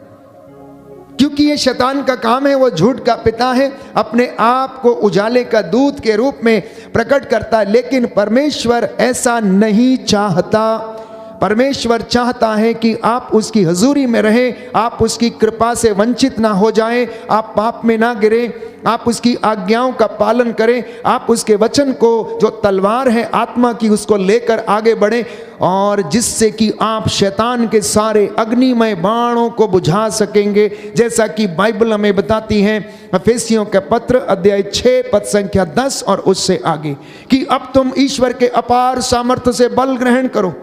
क्योंकि ये शैतान का काम है। वो झूठ का पिता है, अपने आप को उजाले का दूत के रूप में प्रकट करता है, लेकिन परमेश्वर ऐसा नहीं चाहता। परमेश्वर चाहता है कि आप उसकी हजूरी में रहें, आप उसकी कृपा से वंचित ना हो जाएं, आप पाप में ना गिरें, आप उसकी आज्ञाओं का पालन करें, आप उसके वचन को, जो तलवार है आत्मा की, उसको लेकर आगे बढ़ें, और जिससे कि आप शैतान के सारे अग्निमय बाणों को बुझा सकेंगे। जैसा कि बाइबल हमें बताती है, एफेसियों के पत्र अध्याय 6 पद संख्या 10 और उससे आगे, कि अब तुम ईश्वर के अपार सामर्थ्य से बल ग्रहण करो,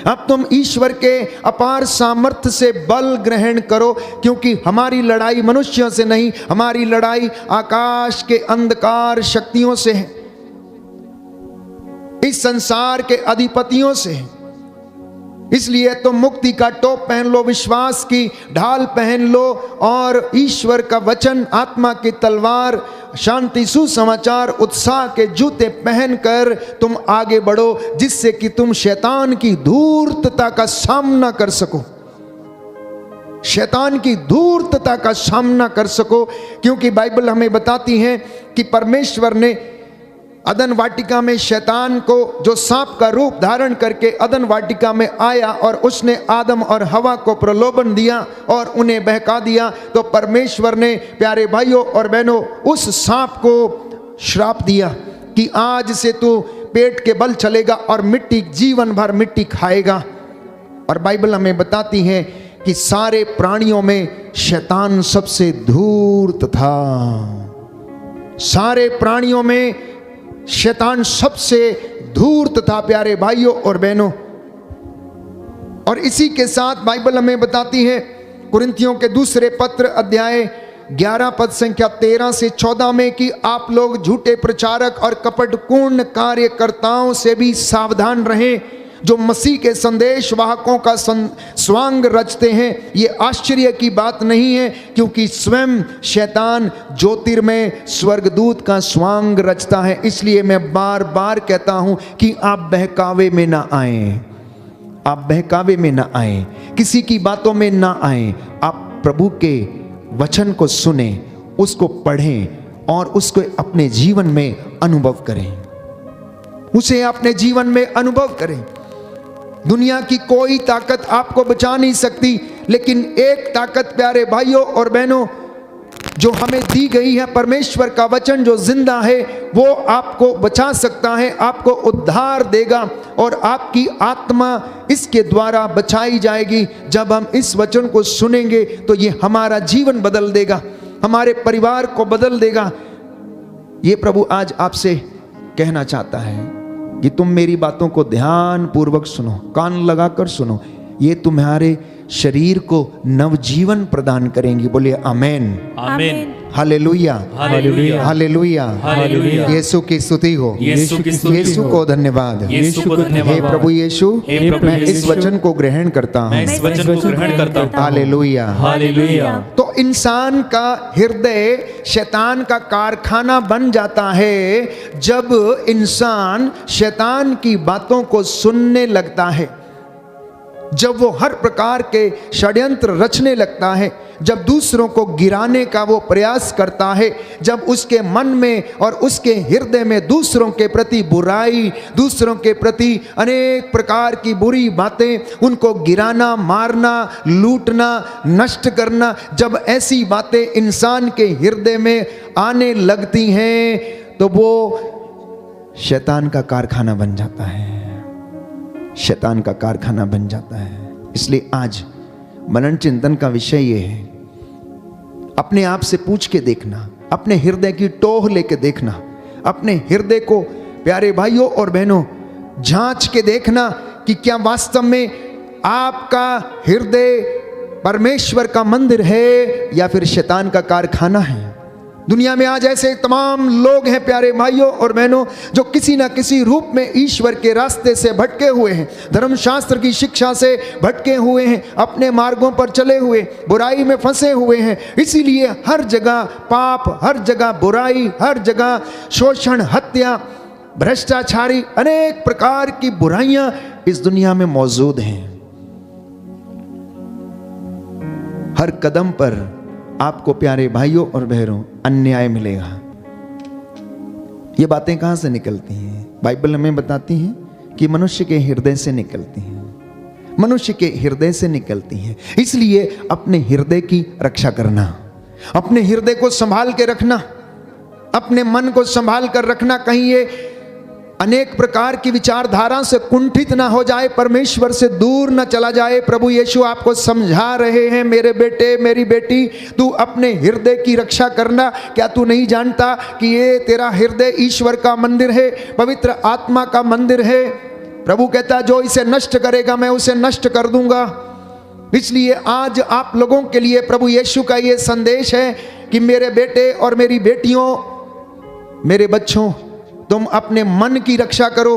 अब तुम ईश्वर के अपार सामर्थ्य से बल ग्रहण करो, क्योंकि हमारी लड़ाई मनुष्यों से नहीं, हमारी लड़ाई आकाश के अंधकार शक्तियों से है, इस संसार के अधिपतियों से है। इसलिए तुम मुक्ति का टोप पहन लो, विश्वास की ढाल पहन लो और ईश्वर का वचन, आत्मा की तलवार, शांति, सुसमाचार, उत्साह के जूते पहनकर तुम आगे बढ़ो, जिससे कि तुम शैतान की धूर्तता का सामना कर सको, शैतान की धूर्तता का सामना कर सको। क्योंकि बाइबल हमें बताती है कि परमेश्वर ने अदन वाटिका में शैतान को, जो सांप का रूप धारण करके अदन वाटिका में आया और उसने आदम और हवा को प्रलोभन दिया और उन्हें बहका दिया, तो परमेश्वर ने, प्यारे भाइयों और बहनों, उस सांप को श्राप दिया कि आज से तू पेट के बल चलेगा और मिट्टी, जीवन भर मिट्टी खाएगा। और बाइबल हमें बताती है कि सारे प्राणियों में शैतान सबसे धूर्त था, सारे प्राणियों में शैतान सबसे धूर्त था, प्यारे भाइयों और बहनों। और इसी के साथ बाइबल हमें बताती है कुरिन्थियों के दूसरे पत्र अध्याय 11 पद संख्या 13 से 14 में कि आप लोग झूठे प्रचारक और कपटपूर्ण कार्यकर्ताओं से भी सावधान रहें, जो मसीह के संदेश वाहकों का स्वांग रचते हैं। ये आश्चर्य की बात नहीं है, क्योंकि स्वयं शैतान ज्योतिर्मय स्वर्गदूत का स्वांग रचता है। इसलिए मैं बार बार कहता हूं कि आप बहकावे में ना आए, आप बहकावे में ना आए, किसी की बातों में ना आए। आप प्रभु के वचन को सुने, उसको पढ़ें और उसको अपने जीवन में अनुभव करें, उसे अपने जीवन में अनुभव करें। दुनिया की कोई ताकत आपको बचा नहीं सकती, लेकिन एक ताकत, प्यारे भाइयों और बहनों, जो हमें दी गई है, परमेश्वर का वचन जो जिंदा है, वो आपको बचा सकता है, आपको उद्धार देगा और आपकी आत्मा इसके द्वारा बचाई जाएगी। जब हम इस वचन को सुनेंगे तो ये हमारा जीवन बदल देगा, हमारे परिवार को बदल देगा। ये प्रभु आज आपसे कहना चाहता है कि तुम मेरी बातों को ध्यान पूर्वक सुनो, कान लगाकर सुनो, ये तुम्हारे शरीर को नवजीवन प्रदान करेंगी। बोलिए आमेन, आमीन, hallelujah, hallelujah, hallelujah, hallelujah. Yeshu की स्तुति हो, यीशु की स्तुति यीशु हो। को धन्यवाद। यीशु को धन्यवाद। हे प्रभु यीशु, हे प्रभु मैं इस यीशु, वचन को ग्रहण करता हूँ। मैं इस वचन को ग्रहण करता हूँ। Hallelujah, hallelujah. तो इंसान का हृदय शैतान का कारखाना बन जाता है जब इंसान शैतान की बातों को सुनने लगता है, जब वो हर प्रकार के षड्यंत्र रचने लगता है, जब दूसरों को गिराने का वो प्रयास करता है, जब उसके मन में और उसके हृदय में दूसरों के प्रति बुराई, दूसरों के प्रति अनेक प्रकार की बुरी बातें, उनको गिराना, मारना, लूटना, नष्ट करना, जब ऐसी बातें इंसान के हृदय में आने लगती हैं तो वो शैतान का कारखाना बन जाता है, शैतान का कारखाना बन जाता है। इसलिए आज मनन चिंतन का विषय ये है, अपने आप से पूछ के देखना, अपने हृदय की टोह लेके देखना, अपने हृदय को प्यारे भाइयों और बहनों जांच के देखना कि क्या वास्तव में आपका हृदय परमेश्वर का मंदिर है या फिर शैतान का कारखाना है। दुनिया में आज ऐसे तमाम लोग हैं प्यारे भाइयों और बहनों, जो किसी ना किसी रूप में ईश्वर के रास्ते से भटके हुए हैं, धर्मशास्त्र की शिक्षा से भटके हुए हैं, अपने मार्गों पर चले हुए, बुराई में फंसे हुए हैं। इसीलिए हर जगह पाप, हर जगह बुराई, हर जगह शोषण, हत्या, भ्रष्टाचारी, अनेक प्रकार की बुराइयां इस दुनिया में मौजूद हैं। हर कदम पर आपको प्यारे भाइयों और बहनों अन्याय मिलेगा। ये बातें कहां से निकलती हैं? बाइबल हमें बताती है कि मनुष्य के हृदय से निकलती हैं, मनुष्य के हृदय से निकलती हैं। इसलिए अपने हृदय की रक्षा करना, अपने हृदय को संभाल के रखना, अपने मन को संभाल कर रखना, कहीं ये अनेक प्रकार की विचारधारा से कुंठित ना हो जाए, परमेश्वर से दूर ना चला जाए। प्रभु यीशु आपको समझा रहे हैं, मेरे बेटे, मेरी बेटी, तू अपने हृदय की रक्षा करना। क्या तू नहीं जानता कि ये तेरा हृदय ईश्वर का मंदिर है, पवित्र आत्मा का मंदिर है? प्रभु कहता है जो इसे नष्ट करेगा मैं उसे नष्ट कर दूंगा। इसलिए आज आप लोगों के लिए प्रभु यीशु का ये संदेश है कि मेरे बेटे और मेरी बेटियों, मेरे बच्चों, तुम अपने मन की रक्षा करो,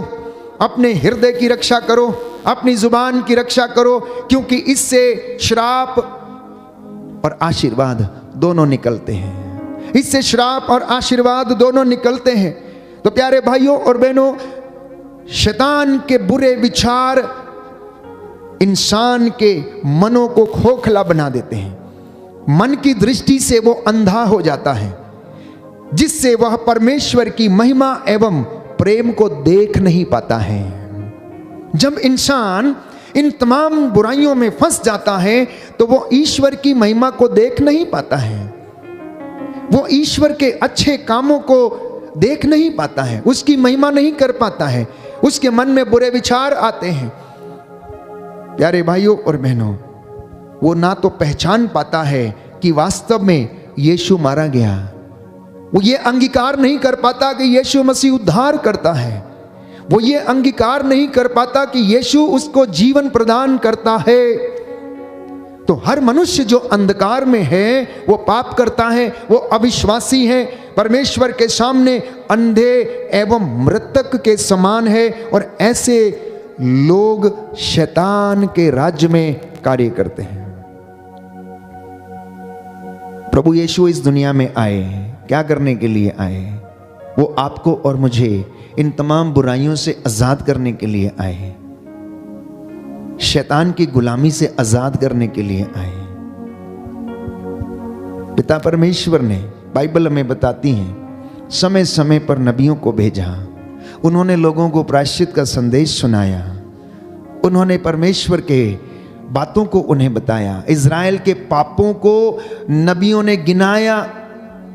अपने हृदय की रक्षा करो, अपनी जुबान की रक्षा करो, क्योंकि इससे श्राप और आशीर्वाद दोनों निकलते हैं। इससे श्राप और आशीर्वाद दोनों निकलते हैं। तो प्यारे भाइयों और बहनों, शैतान के बुरे विचार इंसान के मनों को खोखला बना देते हैं। मन की दृष्टि से वो अंधा हो जाता है, जिससे वह परमेश्वर की महिमा एवं प्रेम को देख नहीं पाता है। जब इंसान इन तमाम बुराइयों में फंस जाता है तो वो ईश्वर की महिमा को देख नहीं पाता है, वो ईश्वर के अच्छे कामों को देख नहीं पाता है, उसकी महिमा नहीं कर पाता है, उसके मन में बुरे विचार आते हैं। प्यारे भाइयों और बहनों, वो ना तो पहचान पाता है कि वास्तव में यीशु मारा गया, वो ये अंगीकार नहीं कर पाता कि यीशु मसीह उद्धार करता है, वो ये अंगीकार नहीं कर पाता कि यीशु उसको जीवन प्रदान करता है। तो हर मनुष्य जो अंधकार में है वो पाप करता है, वो अविश्वासी है, परमेश्वर के सामने अंधे एवं मृतक के समान है, और ऐसे लोग शैतान के राज्य में कार्य करते हैं। प्रभु यीशु इस दुनिया में आए, क्या करने के लिए आए? वो आपको और मुझे इन तमाम बुराइयों से आजाद करने के लिए आए, शैतान की गुलामी से आजाद करने के लिए आए। पिता परमेश्वर ने, बाइबल हमें बताती है, समय समय पर नबियों को भेजा, उन्होंने लोगों को प्रायश्चित का संदेश सुनाया, उन्होंने परमेश्वर के बातों को उन्हें बताया। इज़राइल के पापों को नबियों ने गिनाया,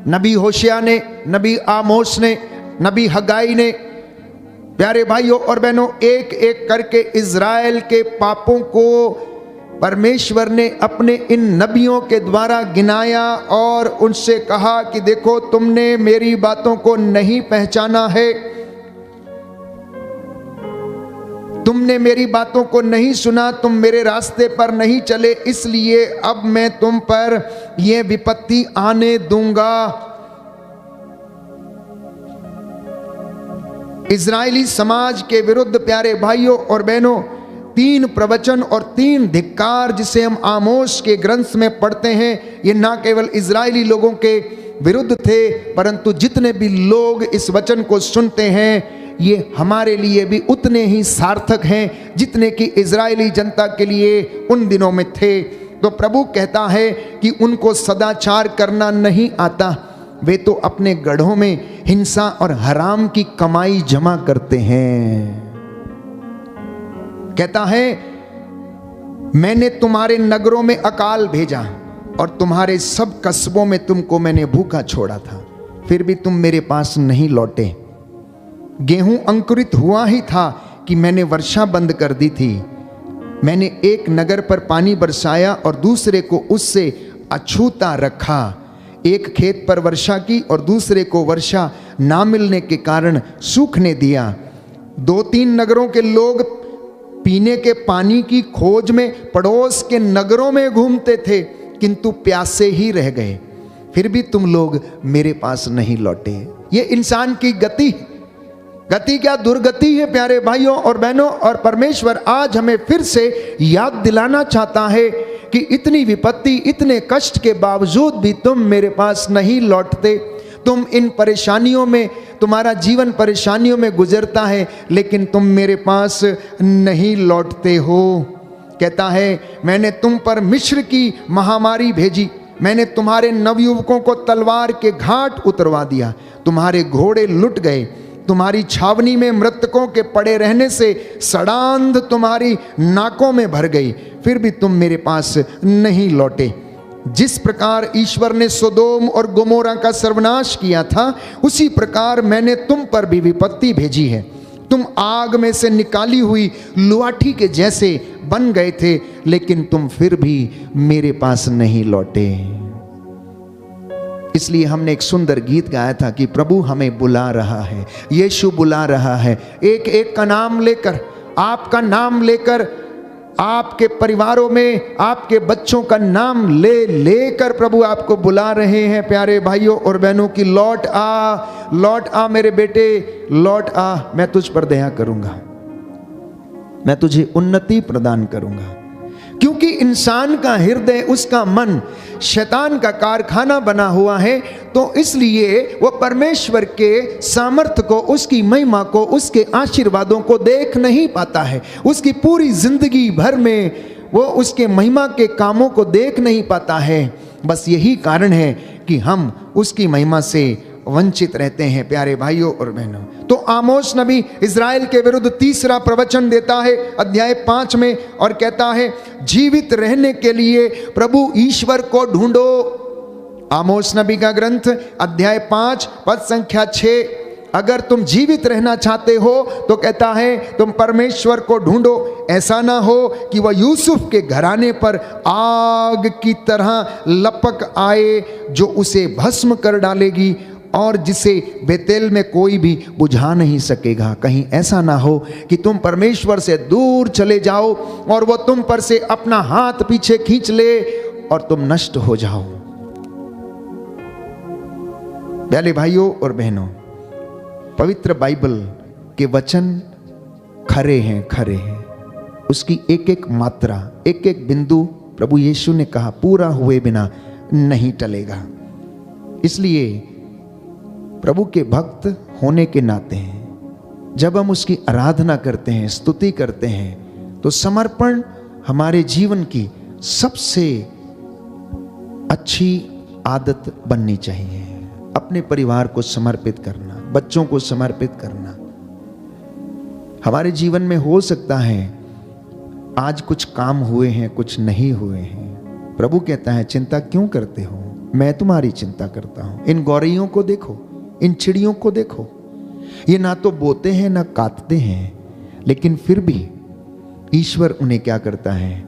नबी होशिया ने, नबी आमोस ने, नबी हगाई ने। प्यारे भाइयों और बहनों, एक एक करके इज़राइल के पापों को परमेश्वर ने अपने इन नबियों के द्वारा गिनाया और उनसे कहा कि देखो, तुमने मेरी बातों को नहीं पहचाना है, तुमने मेरी बातों को नहीं सुना, तुम मेरे रास्ते पर नहीं चले, इसलिए अब मैं तुम पर यह विपत्ति आने दूंगा। इजरायली समाज के विरुद्ध प्यारे भाइयों और बहनों 3 प्रवचन और 3 धिक्कार जिसे हम आमोस के ग्रंथ में पढ़ते हैं, ये ना केवल इजरायली लोगों के विरुद्ध थे, परंतु जितने भी लोग इस वचन को सुनते हैं ये हमारे लिए भी उतने ही सार्थक हैं जितने कि इजरायली जनता के लिए उन दिनों में थे। तो प्रभु कहता है कि उनको सदाचार करना नहीं आता, वे तो अपने गढ़ों में हिंसा और हराम की कमाई जमा करते हैं। कहता है, मैंने तुम्हारे नगरों में अकाल भेजा और तुम्हारे सब कस्बों में तुमको मैंने भूखा छोड़ा था, फिर भी तुम मेरे पास नहीं लौटे। गेहूं अंकुरित हुआ ही था कि मैंने वर्षा बंद कर दी थी। मैंने एक नगर पर पानी बरसाया और दूसरे को उससे अछूता रखा। एक खेत पर वर्षा की और दूसरे को वर्षा ना मिलने के कारण सूखने दिया। 2-3 नगरों के लोग पीने के पानी की खोज में पड़ोस के नगरों में घूमते थे, किंतु प्यासे ही रह गए, फिर भी तुम लोग मेरे पास नहीं लौटे। ये इंसान की गति क्या दुर्गति है प्यारे भाइयों और बहनों। और परमेश्वर आज हमें फिर से याद दिलाना चाहता है कि इतनी विपत्ति, इतने कष्ट के बावजूद भी तुम मेरे पास नहीं लौटते। तुम इन परेशानियों में, तुम्हारा जीवन परेशानियों में गुजरता है, लेकिन तुम मेरे पास नहीं लौटते हो। कहता है, मैंने तुम पर मिस्र की महामारी भेजी, मैंने तुम्हारे नवयुवकों को तलवार के घाट उतरवा दिया, तुम्हारे घोड़े लुट गए, तुम्हारी छावनी में मृतकों के पड़े रहने से सड़ांध तुम्हारी नाकों में भर गई, फिर भी तुम मेरे पास नहीं लौटे। जिस प्रकार ईश्वर ने सोदोम और गोमोरा का सर्वनाश किया था, उसी प्रकार मैंने तुम पर भी विपत्ति भेजी है। तुम आग में से निकाली हुई लुआठी के जैसे बन गए थे, लेकिन तुम फिर भी मेरे पास नहीं लौटे। इसलिए हमने एक सुंदर गीत गाया था कि प्रभु हमें बुला रहा है, यीशु बुला रहा है, एक एक का नाम लेकर आपका नाम लेकर, आपके परिवारों में आपके बच्चों का नाम ले लेकर प्रभु आपको बुला रहे हैं प्यारे भाइयों और बहनों की, लौट आ मेरे बेटे, लौट आ, मैं तुझ पर दया करूंगा, मैं तुझे उन्नति प्रदान करूंगा। क्योंकि इंसान का हृदय, उसका मन शैतान का कारखाना बना हुआ है, तो इसलिए वो परमेश्वर के सामर्थ्य को, उसकी महिमा को, उसके आशीर्वादों को देख नहीं पाता है। उसकी पूरी जिंदगी भर में वो उसके महिमा के कामों को देख नहीं पाता है। बस यही कारण है कि हम उसकी महिमा से वंचित रहते हैं प्यारे भाइयों और बहनों। तो आमोस नबी इज़राइल के विरुद्ध तीसरा प्रवचन देता है अध्याय 5 में और कहता है, जीवित रहने के लिए प्रभु ईश्वर को ढूंढो। आमोस नबी का ग्रंथ अध्याय 5 पद संख्या 6, अगर तुम जीवित रहना चाहते हो तो कहता है तुम परमेश्वर को ढूंढो। ऐसा ना हो कि वह यूसुफ के घराने पर आग की तरह लपक आए जो उसे भस्म कर डालेगी और जिसे बेतेल में कोई भी बुझा नहीं सकेगा। कहीं ऐसा ना हो कि तुम परमेश्वर से दूर चले जाओ और वो तुम पर से अपना हाथ पीछे खींच ले और तुम नष्ट हो जाओ। प्यारे भाइयों और बहनों, पवित्र बाइबल के वचन खरे हैं, खरे हैं। उसकी एक एक मात्रा, एक एक बिंदु प्रभु यीशु ने कहा पूरा हुए बिना नहीं टलेगा। इसलिए प्रभु के भक्त होने के नाते जब हम उसकी आराधना करते हैं, स्तुति करते हैं, तो समर्पण हमारे जीवन की सबसे अच्छी आदत बननी चाहिए। अपने परिवार को समर्पित करना, बच्चों को समर्पित करना। हमारे जीवन में हो सकता है आज कुछ काम हुए हैं, कुछ नहीं हुए हैं। प्रभु कहता है चिंता क्यों करते हो, मैं तुम्हारी चिंता करता हूं। इन गौरैयों को देखो, इन चिड़ियों को देखो, ये ना तो बोते हैं ना काटते हैं, लेकिन फिर भी ईश्वर उन्हें क्या करता है,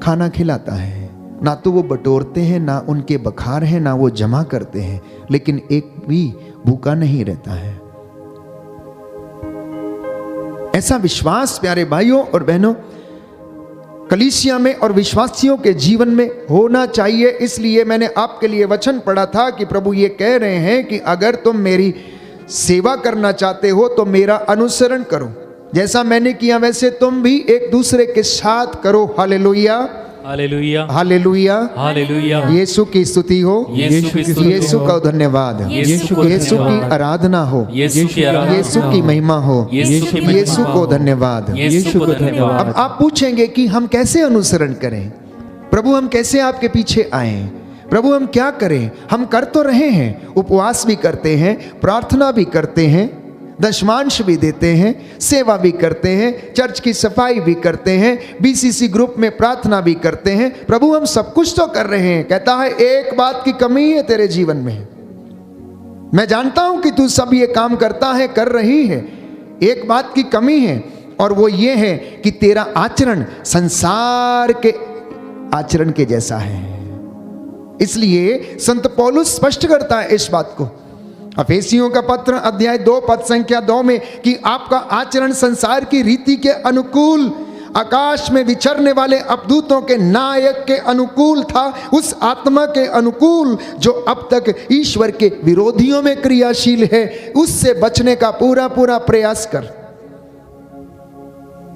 खाना खिलाता है। ना तो वो बटोरते हैं, ना उनके बखार हैं, ना वो जमा करते हैं, लेकिन एक भी भूखा नहीं रहता है। ऐसा विश्वास प्यारे भाइयों और बहनों कलीसिया में और विश्वासियों के जीवन में होना चाहिए। इसलिए मैंने आपके लिए वचन पढ़ा था कि प्रभु ये कह रहे हैं कि अगर तुम मेरी सेवा करना चाहते हो तो मेरा अनुसरण करो, जैसा मैंने किया वैसे तुम भी एक दूसरे के साथ करो। Hallelujah, hallelujah, hallelujah, hallelujah. Yeshu की स्तुति हो, यीशु की स्तुति यीशु का धन्यवाद, यीशु को यीशु की धन्यवाद। आराधना हो, यीशु की आराधना यीशु की महिमा हो, यीशु की महिमा यीशु को धन्यवाद। यीशु को धन्यवाद। अब आप पूछेंगे कि हम कैसे अनुसरण करें, प्रभु हम कैसे आपके पीछे आएं, प्रभु हम क्या करें। हम कर तो रहे हैं, उपवास भी करते हैं, प्रार्थना भी करते हैं, दशमांश भी देते हैं, सेवा भी करते हैं, चर्च की सफाई भी करते हैं, बीसीसी ग्रुप में प्रार्थना भी करते हैं। प्रभु हम सब कुछ तो कर रहे हैं। कहता है एक बात की कमी है तेरे जीवन में, मैं जानता हूं कि तू सब ये काम करता है, कर रही है, एक बात की कमी है और वो ये है कि तेरा आचरण संसार के आचरण के जैसा है। इसलिए संत पौलुस स्पष्ट करता है इस बात को अफेसियों का पत्र अध्याय 2 पद संख्या 2 में कि आपका आचरण संसार की रीति के अनुकूल, आकाश में विचरने वाले अवदूतों के नायक के अनुकूल था, उस आत्मा के अनुकूल जो अब तक ईश्वर के विरोधियों में क्रियाशील है। उससे बचने का पूरा पूरा प्रयास कर।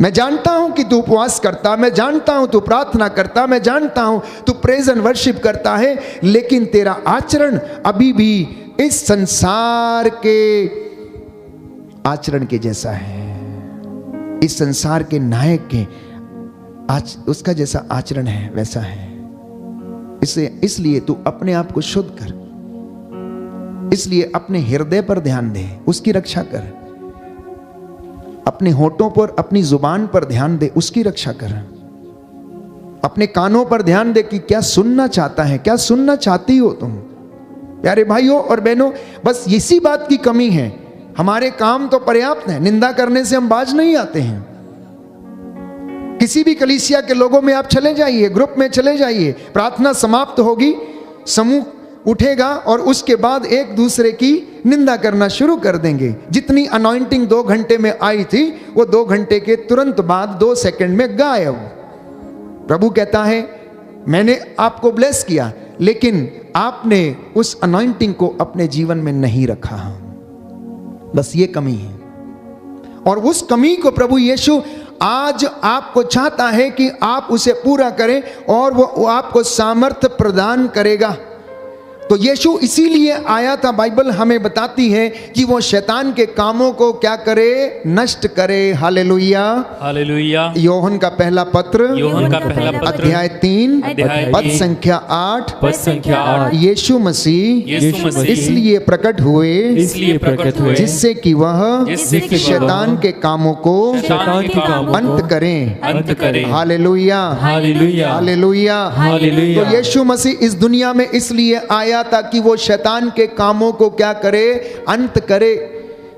मैं जानता हूं कि तू उपवास करता, मैं जानता हूं तू प्रार्थना करता, मैं जानता हूं तू प्रेज एंड वर्शिप करता है, लेकिन तेरा आचरण अभी भी इस संसार के आचरण के जैसा है, इस संसार के नायक के उसका जैसा आचरण है वैसा है। इसलिए तू अपने आप को शुद्ध कर, इसलिए अपने हृदय पर ध्यान दे, उसकी रक्षा कर, अपने होठों पर, अपनी जुबान पर ध्यान दे, उसकी रक्षा कर, अपने कानों पर ध्यान दे कि क्या सुनना चाहता है, क्या सुनना चाहती हो तुम। प्यारे भाइयों और बहनों, बस इसी बात की कमी है। हमारे काम तो पर्याप्त है, निंदा करने से हम बाज नहीं आते हैं। किसी भी कलीसिया के लोगों में आप चले जाइए, ग्रुप में चले जाइए, प्रार्थना समाप्त होगी, समूह उठेगा और उसके बाद एक दूसरे की निंदा करना शुरू कर देंगे। जितनी अनॉइंटिंग 2 घंटे में आई थी वो 2 घंटे के तुरंत बाद 2 सेकंड में गायब। प्रभु कहता है मैंने आपको ब्लेस किया, लेकिन आपने उस अनॉइंटिंग को अपने जीवन में नहीं रखा। बस ये कमी है, और उस कमी को प्रभु यीशु आज आपको चाहता है कि आप उसे पूरा करें, और वो आपको सामर्थ्य प्रदान करेगा। तो यीशु इसीलिए आया था। बाइबल हमें बताती है कि वो शैतान के कामों को क्या करे, नष्ट करे। Hallelujah, hallelujah. योहन का पहला पत्र, यूहन्ना का पहला पत्र, अध्याय 3 अध्याय पद 3, संख्या 8। पद संख्या 8। यीशु मसीह यीशु मसीह इसलिए प्रकट हुए इसलिए प्रकट हुए जिससे कि वह जिससे कि वह शैतान के कामों को शैतान के कामों अंत को करें। अंत करे। Hallelujah, hallelujah, hallelujah. हालेलुया। तो यीशु मसीह इस दुनिया में इसलिए आया था कि वो शैतान के कामों को क्या करे, अंत करे।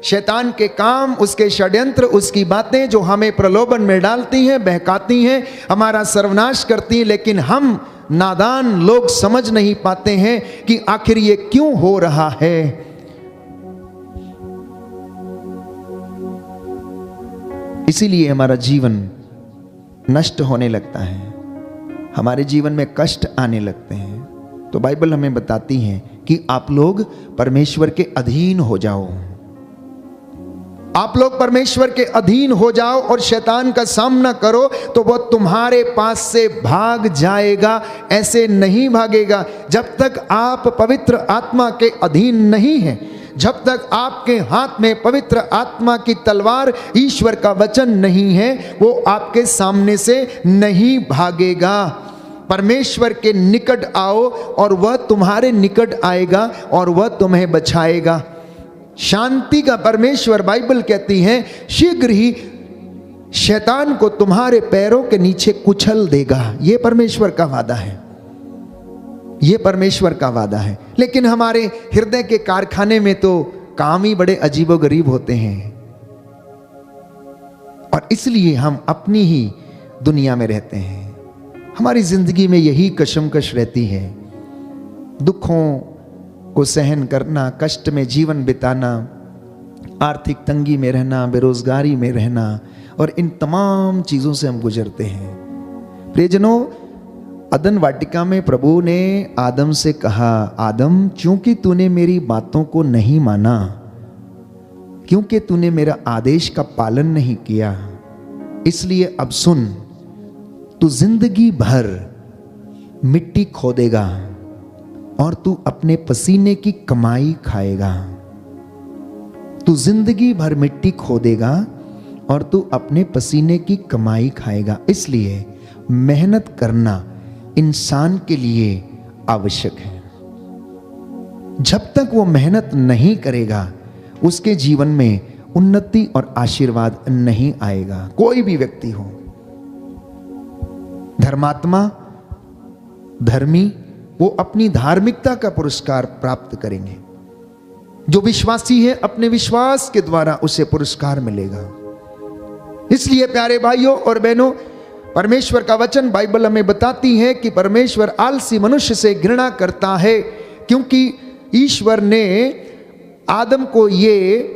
शैतान के काम, उसके षड्यंत्र, उसकी बातें जो हमें प्रलोभन में डालती हैं, बहकाती हैं, हमारा सर्वनाश करती हैं, लेकिन हम नादान लोग समझ नहीं पाते हैं कि आखिर ये क्यों हो रहा है। इसीलिए हमारा जीवन नष्ट होने लगता है, हमारे जीवन में कष्ट आने लगते हैं। तो बाइबल हमें बताती है कि आप लोग परमेश्वर के अधीन हो जाओ, आप लोग परमेश्वर के अधीन हो जाओ और शैतान का सामना करो तो वह तुम्हारे पास से भाग जाएगा। ऐसे नहीं भागेगा जब तक आप पवित्र आत्मा के अधीन नहीं हैं, जब तक आपके हाथ में पवित्र आत्मा की तलवार ईश्वर का वचन नहीं है, वो आपके सामने से नहीं भागेगा। परमेश्वर के निकट आओ और वह तुम्हारे निकट आएगा और वह तुम्हें बचाएगा। शांति का परमेश्वर, बाइबल कहती है, शीघ्र ही शैतान को तुम्हारे पैरों के नीचे कुचल देगा। यह परमेश्वर का वादा है, यह परमेश्वर का वादा है। लेकिन हमारे हृदय के कारखाने में तो काम ही बड़े अजीबोगरीब होते हैं, और इसलिए हम अपनी ही दुनिया में रहते हैं। हमारी जिंदगी में यही कशमकश रहती है, दुखों को सहन करना, कष्ट में जीवन बिताना, आर्थिक तंगी में रहना, बेरोजगारी में रहना, और इन तमाम चीज़ों से हम गुजरते हैं। प्रियजनों, अदन वाटिका में प्रभु ने आदम से कहा, आदम क्योंकि तूने मेरी बातों को नहीं माना, क्योंकि तूने मेरा आदेश का पालन नहीं किया, इसलिए अब सुन, तू जिंदगी भर मिट्टी खोदेगा और तू अपने पसीने की कमाई खाएगा। तू जिंदगी भर मिट्टी खोदेगा और तू अपने पसीने की कमाई खाएगा। इसलिए मेहनत करना इंसान के लिए आवश्यक है। जब तक वो मेहनत नहीं करेगा, उसके जीवन में उन्नति और आशीर्वाद नहीं आएगा। कोई भी व्यक्ति हो, धर्मात्मा, धर्मी, वो अपनी धार्मिकता का पुरस्कार प्राप्त करेंगे। जो विश्वासी है, अपने विश्वास के द्वारा उसे पुरस्कार मिलेगा। इसलिए प्यारे भाइयों और बहनों, परमेश्वर का वचन, बाइबल हमें बताती है कि परमेश्वर आलसी मनुष्य से घृणा करता है, क्योंकि ईश्वर ने आदम को ये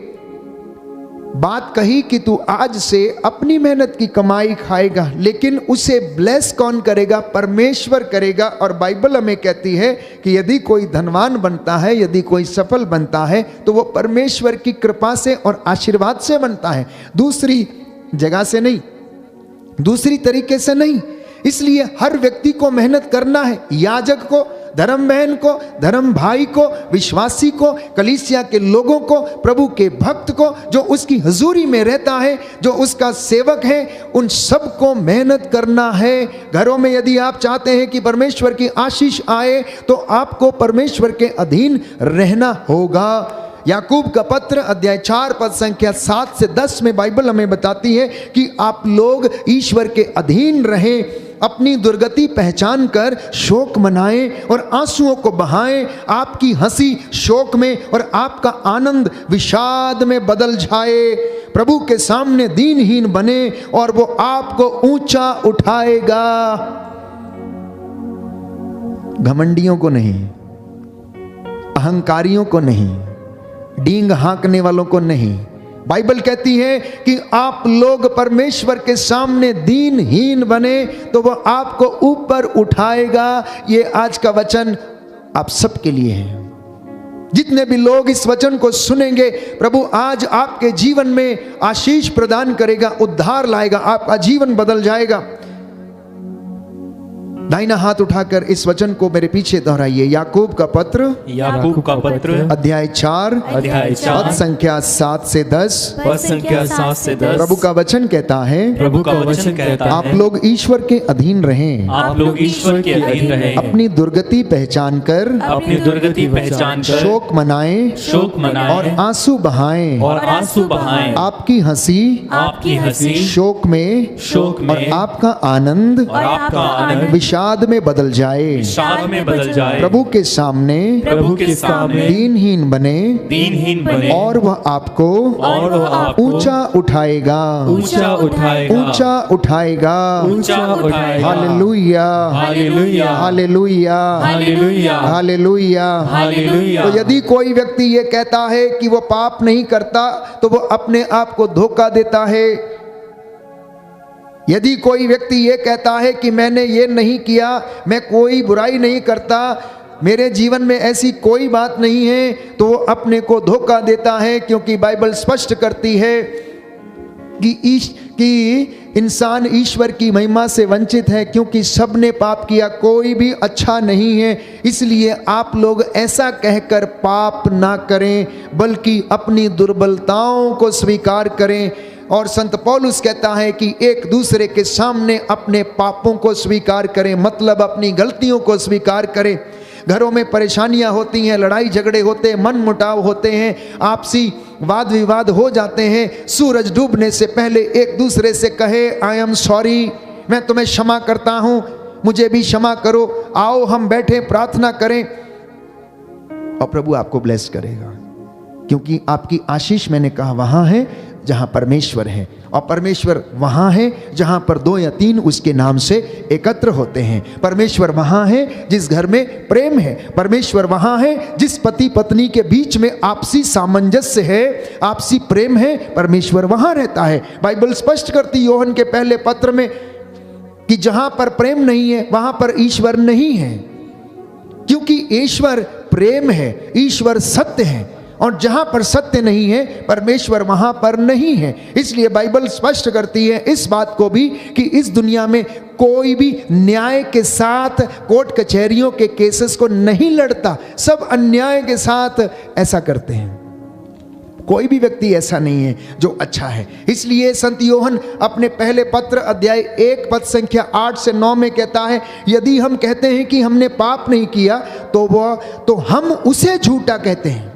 बात कही कि तू आज से अपनी मेहनत की कमाई खाएगा, लेकिन उसे ब्लेस कौन करेगा? परमेश्वर करेगा। और बाइबल हमें कहती है कि यदि कोई धनवान बनता है, यदि कोई सफल बनता है, तो वो परमेश्वर की कृपा से और आशीर्वाद से बनता है, दूसरी जगह से नहीं, दूसरी तरीके से नहीं। इसलिए हर व्यक्ति को मेहनत करना है, याजक को, धर्म बहन को, धर्म भाई को, विश्वासी को, कलीसिया के लोगों को, प्रभु के भक्त को, जो उसकी हजूरी में रहता है, जो उसका सेवक है, उन सबको मेहनत करना है। घरों में यदि आप चाहते हैं कि परमेश्वर की आशीष आए, तो आपको परमेश्वर के अधीन रहना होगा। याकूब का पत्र अध्याय 4 पद संख्या 7 से 10 में बाइबल हमें बताती है कि आप लोग ईश्वर के अधीन रहें, अपनी दुर्गति पहचान कर शोक मनाएं और आंसुओं को बहाएं। आपकी हंसी शोक में और आपका आनंद विषाद में बदल जाए। प्रभु के सामने दीनहीन बने और वो आपको ऊंचा उठाएगा। घमंडियों को नहीं, अहंकारियों को नहीं, डींग हाँकने वालों को नहीं। बाइबल कहती है कि आप लोग परमेश्वर के सामने दीनहीन बने तो वह आपको ऊपर उठाएगा। ये आज का वचन आप सबके लिए है। जितने भी लोग इस वचन को सुनेंगे, प्रभु आज आपके जीवन में आशीष प्रदान करेगा, उद्धार लाएगा, आपका जीवन बदल जाएगा। दाहिना हाथ उठाकर इस वचन को मेरे पीछे दोहराइए। याकूब का पत्र, याकूब का पत्र, अध्याय 4, पद संख्या 7 से 10। पद संख्या 7 से 10। प्रभु का वचन कहता है, प्रभु का वचन कहता है, आप लोग ईश्वर के अधीन रहें, आप लोग ईश्वर के अधीन रहें, अपनी दुर्गति पहचान कर, अपनी दुर्गति पहचान कर, शोक मनाएं, शोक मनाएं, और आंसू बहाएं, और आंसू बहाएं। आपकी हंसी, आपकी हंसी शोक में, शोक में, और आपका आनंद, और आपका आनंद विषाद में बदल जाए। विषाद में बदल जाए। प्रभु के सामने, प्रभु के सामने दीनहीन बने, दीनहीन बने, और वह आपको ऊंचा उठाएगा, ऊंचा उठाएगा, ऊंचा उठाएगा, ऊंचा उठाएगा। Hallelujah, hallelujah, hallelujah, hallelujah, hallelujah, hallelujah. तो यदि कोई व्यक्ति ये कहता है कि वो पाप नहीं करता, तो वो अपने आप को धोखा देता है। यदि कोई व्यक्ति ये कहता है कि मैंने ये नहीं किया, मैं कोई बुराई नहीं करता, मेरे जीवन में ऐसी कोई बात नहीं है, तो वो अपने को धोखा देता है। क्योंकि बाइबल स्पष्ट करती है कि इंसान ईश्वर की महिमा से वंचित है, क्योंकि सबने पाप किया, कोई भी अच्छा नहीं है। इसलिए आप लोग ऐसा कहकर पाप ना करें, बल्कि अपनी दुर्बलताओं को स्वीकार करें। और संत पौलुस कहता है कि एक दूसरे के सामने अपने पापों को स्वीकार करें, मतलब अपनी गलतियों को स्वीकार करें। घरों में परेशानियां होती हैं, लड़ाई झगड़े होते हैं, मन मुटाव होते हैं, आपसी वाद विवाद हो जाते हैं। सूरज डूबने से पहले एक दूसरे से कहे, आई एम सॉरी, मैं तुम्हें क्षमा करता हूं, मुझे भी क्षमा करो, आओ हम बैठे प्रार्थना करें, और प्रभु आपको ब्लेस करेगा। क्योंकि आपकी आशीष, मैंने कहा, वहां है जहां परमेश्वर है, और परमेश्वर वहां है जहां पर 2 या 3 उसके नाम से एकत्र होते हैं। परमेश्वर वहां है जिस घर में प्रेम है। परमेश्वर वहां है जिस पति पत्नी के बीच में आपसी सामंजस्य है, आपसी प्रेम है। परमेश्वर वहां रहता है। बाइबल स्पष्ट करती यूहन्ना के पहले पत्र में कि जहां पर प्रेम नहीं है वहां पर ईश्वर नहीं है, क्योंकि ईश्वर प्रेम है, ईश्वर सत्य है, और जहां पर सत्य नहीं है परमेश्वर वहां पर नहीं है। इसलिए बाइबल स्पष्ट करती है इस बात को भी कि इस दुनिया में कोई भी न्याय के साथ कोर्ट कचहरियों के केसेस को नहीं लड़ता, सब अन्याय के साथ ऐसा करते हैं। कोई भी व्यक्ति ऐसा नहीं है जो अच्छा है। इसलिए संत यूहन्ना अपने पहले पत्र अध्याय 1 पद संख्या 8 से 9 में कहता है, यदि हम कहते हैं कि हमने पाप नहीं किया तो हम उसे झूठा कहते हैं।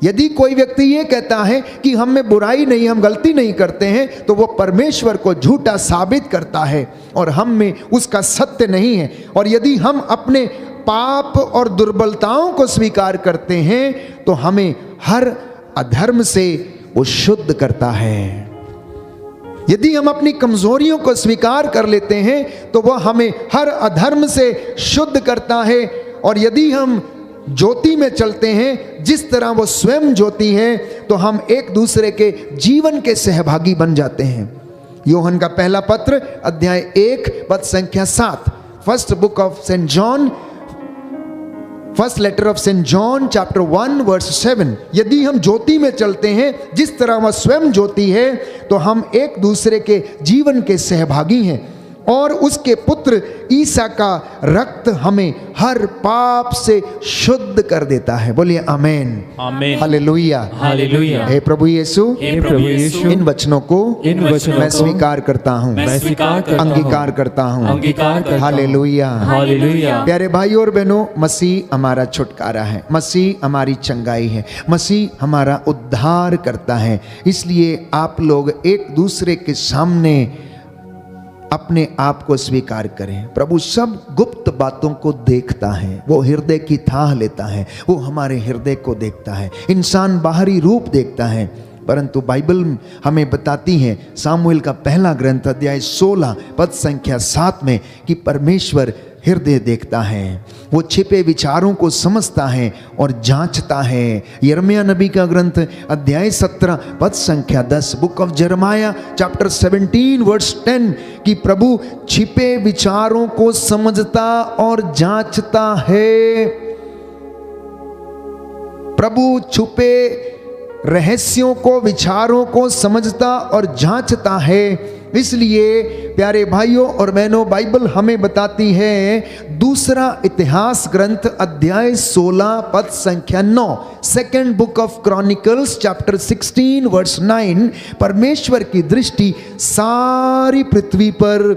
यदि कोई व्यक्ति ये कहता है कि हम में बुराई नहीं, हम गलती नहीं करते हैं, तो वो परमेश्वर को झूठा साबित करता है और हम में उसका सत्य नहीं है। और यदि हम अपने पाप और दुर्बलताओं को स्वीकार करते हैं तो हमें हर अधर्म से वो शुद्ध करता है। यदि हम अपनी कमजोरियों को स्वीकार कर लेते हैं तो वह हमें हर अधर्म से शुद्ध करता है। और यदि हम ज्योति में चलते हैं जिस तरह वो स्वयं ज्योति है, तो हम एक दूसरे के जीवन के सहभागी बन जाते हैं। यूहन्ना का पहला पत्र अध्याय 1 पद संख्या 7, first book of saint John, first letter of saint John chapter 1 verse 7, यदि हम ज्योति में चलते हैं जिस तरह वह स्वयं ज्योति है, तो हम एक दूसरे के जीवन के सहभागी हैं। और उसके पुत्र ईसा का रक्त हमें हर पाप से शुद्ध कर देता है। बोलिए आमेन, आमेन, हालेलुया, हालेलुया। हे प्रभु यीशु, हे प्रभु यीशु, इन वचनों को मैं स्वीकार करता हूँ, मैं स्वीकार करता हूँ, अंगीकार करता हूँ, अंगीकार करता हूँ। Hallelujah, hallelujah. प्यारे भाइयों और बहनों, मसीह हमारा छुटकारा है, मसीह हमारी चंगाई है, मसीह हमारा उद्धार करता है। इसलिए आप लोग एक दूसरे के सामने अपने आप को स्वीकार करें। प्रभु सब गुप्त बातों को देखता है, वो हृदय की थाह लेता है, वो हमारे हृदय को देखता है। इंसान बाहरी रूप देखता है, परंतु बाइबल हमें बताती है, सामुएल का पहला ग्रंथ अध्याय 16 पद संख्या 7 में, कि परमेश्वर हृदय देखता है, वो छिपे विचारों को समझता है और जांचता है। यिर्मयाह नबी का ग्रंथ अध्याय 17 पद संख्या 10, बुक ऑफ यिर्मयाह चैप्टर 17 वर्स 10 कि प्रभु छिपे विचारों को समझता और जांचता है। प्रभु छुपे रहस्यों को, विचारों को समझता और जांचता है। इसलिए प्यारे भाइयों और बहनों, बाइबल हमें बताती है, दूसरा इतिहास ग्रंथ अध्याय 16 पद संख्या 9, second book of Chronicles chapter 16 verse 9, परमेश्वर की दृष्टि सारी पृथ्वी पर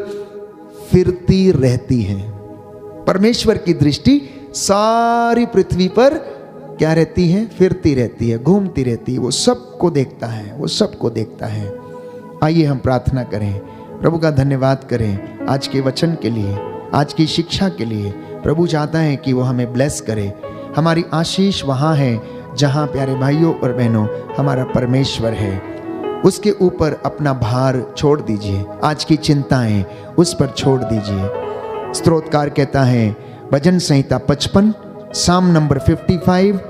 फिरती रहती है। परमेश्वर की दृष्टि सारी पृथ्वी पर क्या रहती है? फिरती रहती है, घूमती रहती है। वो सबको देखता है, वो सबको देखता है। आइए हम प्रार्थना करें, प्रभु का धन्यवाद करें आज के वचन के लिए, आज की शिक्षा के लिए। प्रभु चाहता है कि वो हमें ब्लेस करे। हमारी आशीष वहाँ है जहाँ प्यारे भाइयों और बहनों हमारा परमेश्वर है। उसके ऊपर अपना भार छोड़ दीजिए, आज की चिंताएं उस पर छोड़ दीजिए। स्तोत्रकार कहता है, भजन संहिता 55 साम नंबर 55,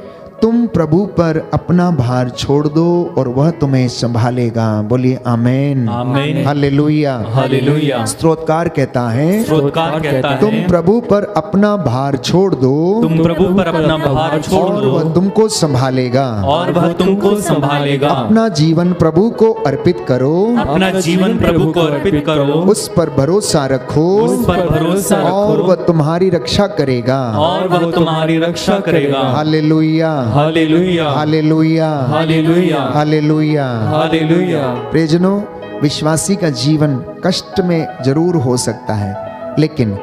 तुम प्रभु पर अपना भार छोड़ दो और वह तुम्हें संभालेगा। बोलिए आमेन, आमेन, हालेलुया, हालेलुया। स्तोत्रकार कहता है, स्तोत्रकार कहता है, तुम प्रभु पर अपना भार छोड़ दो, तुम प्रभु पर अपना भार छोड़ और दो वह तुमको संभालेगा, और वह तुमको संभालेगा। अपना जीवन प्रभु को अर्पित करो, अपना जीवन प्रभु को अर्पित करो, उस पर भरोसा रखो, उस पर भरोसा और रखो, वह तुम्हारी रक्षा करेगा, और वह तुम्हारी रक्षा करेगा। Hallelujah, hallelujah, hallelujah, hallelujah, hallelujah, hallelujah. प्रियजनों, विश्वासी का जीवन कष्ट में जरूर हो सकता है, लेकिन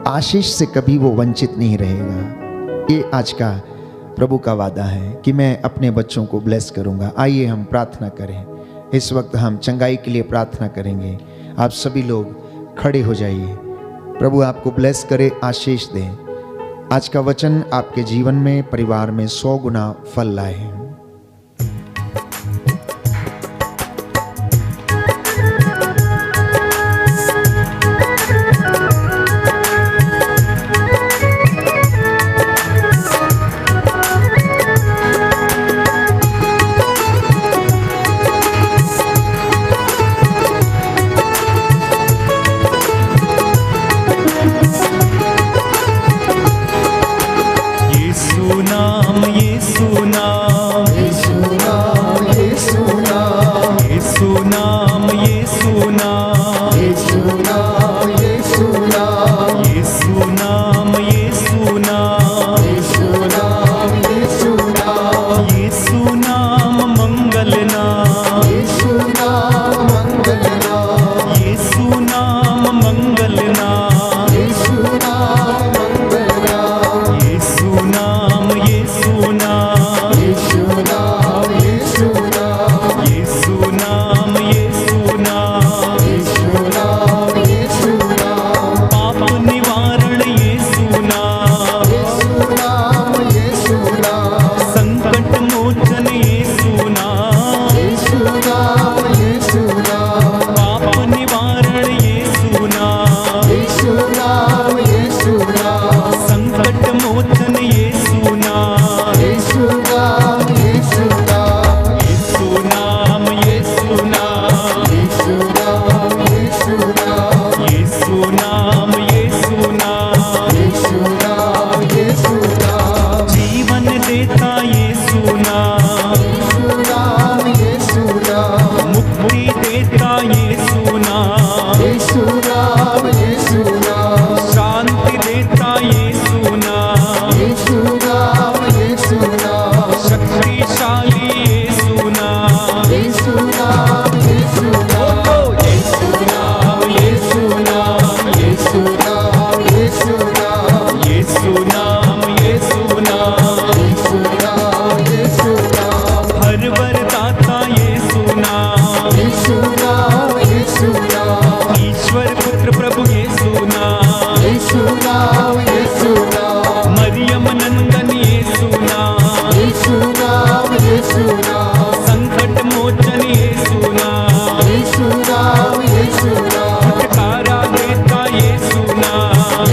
आशीष से कभी वो वंचित नहीं रहेगा। ये आज का प्रभु का वादा है कि मैं अपने बच्चों को ब्लेस करूंगा। आइए हम प्रार्थना करें। इस वक्त हम चंगाई के लिए प्रार्थना करेंगे। आप सभी लोग खड़े हो जाइए। प्रभु आपको ब्लेस करे, आशीष दे। आज का वचन आपके जीवन में, परिवार में 100 गुना फल लाए।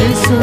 Yesu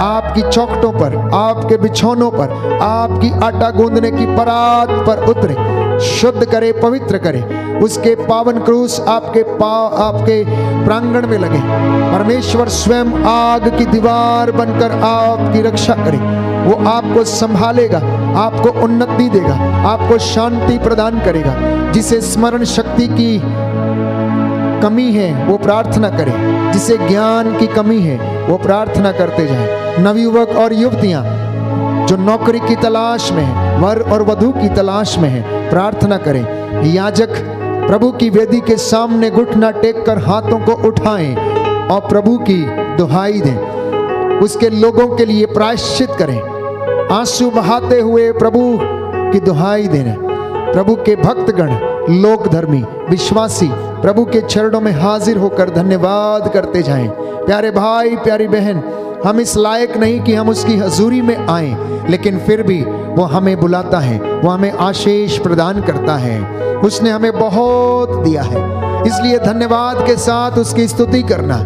आपकी चौखटों पर, आपके बिछौनों पर, आपकी आटा गूंदने की परात पर उतरे, शुद्ध करे, पवित्र करे। उसके पावन क्रूस आपके प्रांगण में लगे। परमेश्वर स्वयं आग की दीवार बनकर आपकी रक्षा करे। वो आपको संभालेगा, आपको उन्नति देगा, आपको शांति प्रदान करेगा। जिसे स्मरण शक्ति की कमी है वो प्रार्थना करे, जिसे ज्ञान की कमी है वो प्रार्थना करते जाए। नवयुवक और युवतियां जो नौकरी की तलाश में है, वर और वधू की तलाश में है, प्रार्थना करें। याजक प्रभु की वेदी के सामने घुटना टेक कर हाथों को उठाएं और प्रभु की दुहाई दें। उसके लोगों के लिए प्रायश्चित करें, आंसू बहाते हुए प्रभु की दुहाई दें। प्रभु के भक्तगण, लोक धर्मी, विश्वासी प्रभु के चरणों में हाजिर होकर धन्यवाद करते जाएं। प्यारे भाई, प्यारी बहन, हम इस लायक नहीं कि हम उसकी हजूरी में आएं, लेकिन फिर भी वो हमें बुलाता है, वो हमें आशीष प्रदान करता है। उसने हमें बहुत दिया है, इसलिए धन्यवाद के साथ उसकी स्तुति करना,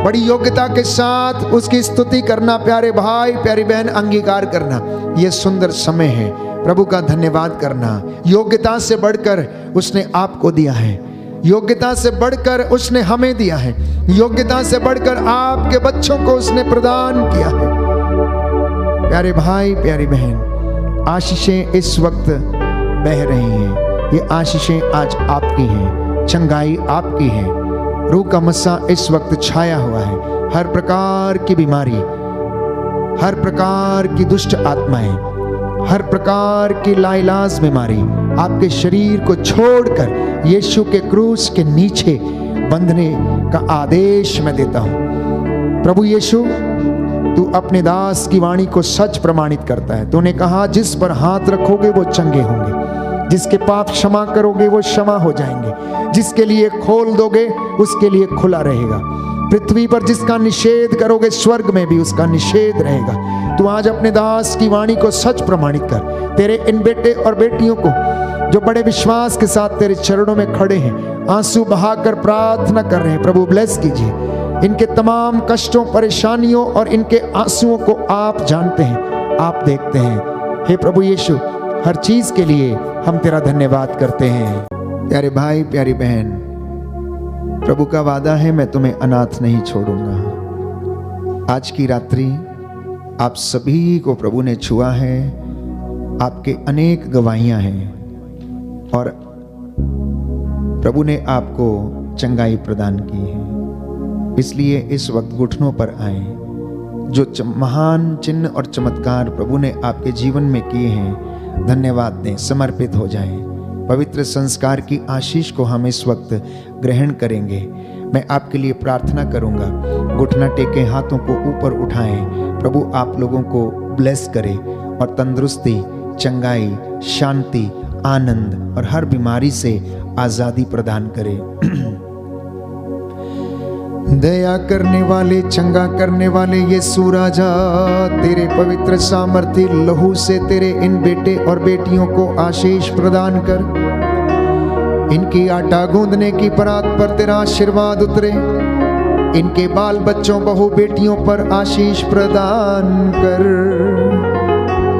बड़ी योग्यता के साथ उसकी स्तुति करना, प्यारे भाई, प्यारी बहन, अंगीकार करना, ये सुंदर समय है प्रभु का धन्यवाद करना। योग्यता से बढ़कर उसने आपको दिया है, योग्यता से बढ़कर उसने हमें दिया है, योग्यता से बढ़कर आपके बच्चों को उसने प्रदान किया है। प्यारे भाई, प्यारी बहन, आशीषें इस वक्त बह रही हैं। ये आशीषें आज आपकी हैं, चंगाई आपकी है। रूह का मस्सा इस वक्त छाया हुआ है। हर प्रकार की बीमारी, हर प्रकार की दुष्ट आत्माएं, हर प्रकार की लाइलाज बीमारी आपके शरीर को छोड़कर यीशु के क्रूस के नीचे बंधने का आदेश मैं देता हूं। प्रभु यीशु, तू अपने दास की वाणी को सच प्रमाणित करता है। तूने कहा जिस पर हाथ रखोगे वो चंगे होंगे, जिसके पाप क्षमा करोगे वो क्षमा हो जाएंगे, जिसके लिए खोल दोगे उसके लिए खुला रहेगा। पृथ्वी पर जिसका निषेध करोगे स्वर्ग में भी उसका निषेध रहेगा। तू आज अपने दास की वाणी को सच प्रमाणित कर। तेरे इन बेटे और बेटियों को जो बड़े विश्वास के साथ तेरे चरणों में खड़े हैं, आंसू बहाकर प्रार्थना कर रहे हैं, प्रभु ब्लेस कीजिए। इनके तमाम कष्टों, परेशानियों और इनके आंसुओं को आप जानते हैं, आप देखते हैं। हे प्रभु यीशु, हर चीज के लिए हम तेरा धन्यवाद करते हैं। प्यारे भाई, प्यारी बहन, प्रभु का वादा है मैं तुम्हें अनाथ नहीं छोड़ूंगा। आज की रात्रि आप सभी को प्रभु ने छुआ है। आपके अनेक गवाहियां हैं और प्रभु ने आपको चंगाई प्रदान की है। इसलिए इस वक्त घुटनों पर आए। जो महान चिन्ह और चमत्कार प्रभु ने आपके जीवन में किए हैं, धन्यवाद दें, समर्पित हो जाएं। पवित्र संस्कार की आशीष को हम इस वक्त ग्रहण करेंगे। मैं आपके लिए प्रार्थना करूंगा। घुटना टेके हाथों को ऊपर उठाएं। प्रभु आप लोगों को ब्लेस करे और तंदुरुस्ती, चंगाई, शांति, आनंद और हर बीमारी से आजादी प्रदान करे। दया करने वाले, चंगा करने वाले यीशु राजा, तेरे पवित्र सामर्थी लहू से तेरे इन बेटे और बेटियों को आशीष प्रदान कर। इनकी आटा गूंदने की परात पर तेरा आशीर्वाद उतरे। इनके बाल बच्चों, बहु बेटियों पर आशीष प्रदान कर।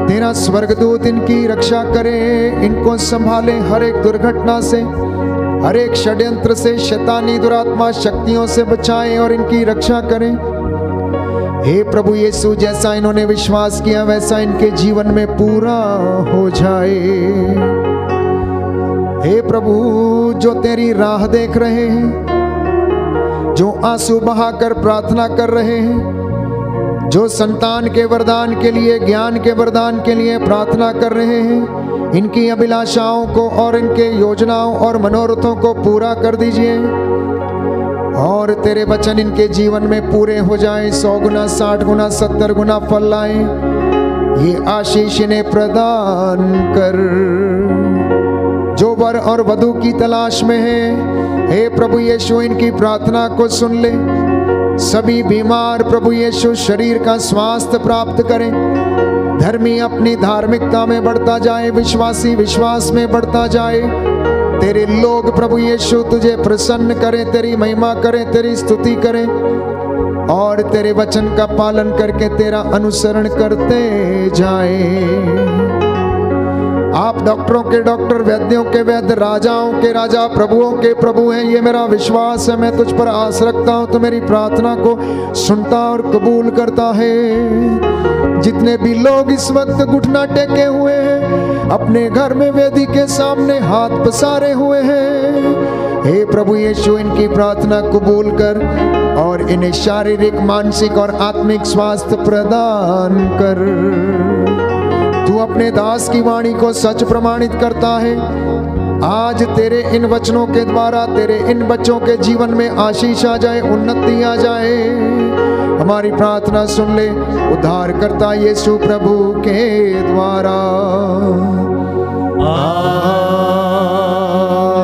तेरा स्वर्गदूत इनकी रक्षा करे, इनको संभाले हर एक दुर्घटना से, हर एक षड्यंत्र से, शैतानी दुरात्मा शक्तियों से बचाएं और इनकी रक्षा करें। हे प्रभु यीशु, जैसा इन्होंने विश्वास किया वैसा इनके जीवन में पूरा हो जाए। हे प्रभु, जो तेरी राह देख रहे हैं, जो आंसू बहाकर प्रार्थना कर रहे हैं, जो संतान के वरदान के लिए, ज्ञान के वरदान के लिए प्रार्थना कर रहे हैं, इनकी अभिलाषाओं को और इनके योजनाओं और मनोरथों को पूरा कर दीजिए और तेरे वचन इनके जीवन में पूरे हो जाएं। 100 गुना, 60 गुना, 70 गुना फल लाएं। ये आशीष इन्हें प्रदान कर। जो वर और वधू की तलाश में है, हे प्रभु यीशु, इनकी प्रार्थना को सुन ले। सभी बीमार प्रभु यीशु शरीर का स्वास्थ्य प्राप्त करें। धर्मी अपनी धार्मिकता में बढ़ता जाए, विश्वासी विश्वास में बढ़ता जाए। तेरे लोग प्रभु यीशु तुझे प्रसन्न करें, तेरी महिमा करें, तेरी स्तुति करें। और तेरे वचन का पालन करके तेरा अनुसरण करते जाएं। आप डॉक्टरों के डॉक्टर, वैद्यों के वैद्य, राजाओं के राजा, प्रभुओं के प्रभु हैं, ये मेरा विश्वास है। मैं तुझ पर आस रखता हूं, तो मेरी प्रार्थना को सुनता और कबूल करता है। जितने भी लोग इस वक्त घुटना टेके हुए हैं, अपने घर में वेदी के सामने हाथ पसारे हुए हैं, हे प्रभु यीशु इनकी प्रार्थना कबूल कर और इन्हें शारीरिक, मानसिक और आत्मिक स्वास्थ्य प्रदान कर। तू अपने दास की वाणी को सच प्रमाणित करता है। आज तेरे इन वचनों के द्वारा तेरे इन बच्चों के जीवन में आशीष आ जाए, उन्नति आ जाए। हमारी प्रार्थना सुन ले उद्धार करता यीशु प्रभु के द्वारा,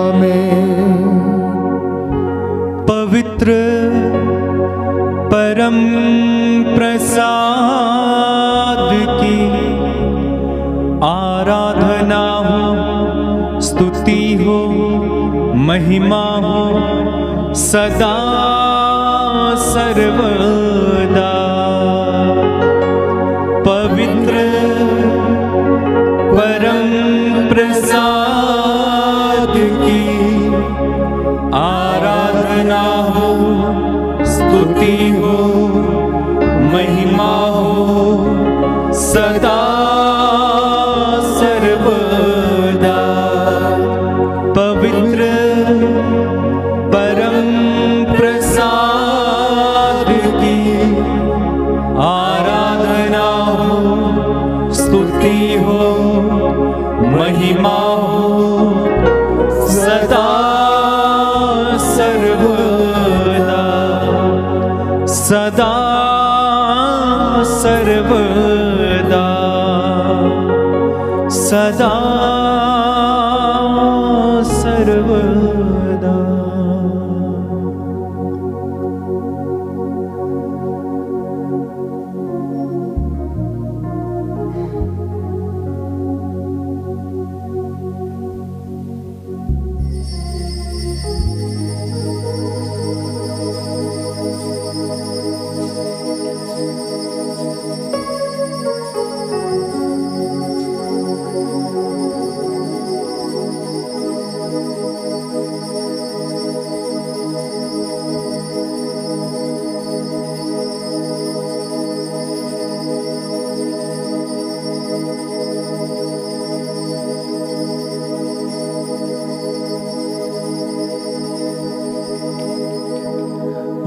आमीन। पवित्र परम प्रसाद की आराधना हो, स्तुति हो, महिमा हो सदा सर्वदा। पवित्र परम प्रसाद की आराधना हो, स्तुति हो, महिमा हो सदा सर्वदा। पवित्र परम प्रसाद की आराधना हो, स्तुति हो, महिमा हो सदा सर्वदा, सदा सर्वदा, सदा सर्वदा।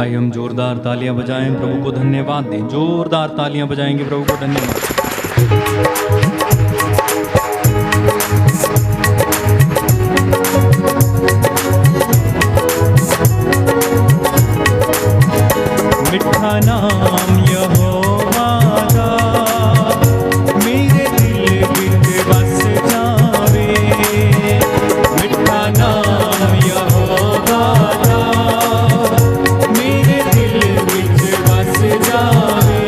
आइए हम जोरदार तालियां बजाएं, प्रभु को धन्यवाद दें। जोरदार तालियां बजाएंगे, प्रभु को धन्यवाद। मिठा नाम यहोवा दा, मेरे दिल विच बस जावे। मिठा नाम यहोवा दा, मेरे दिल विच बस जावे।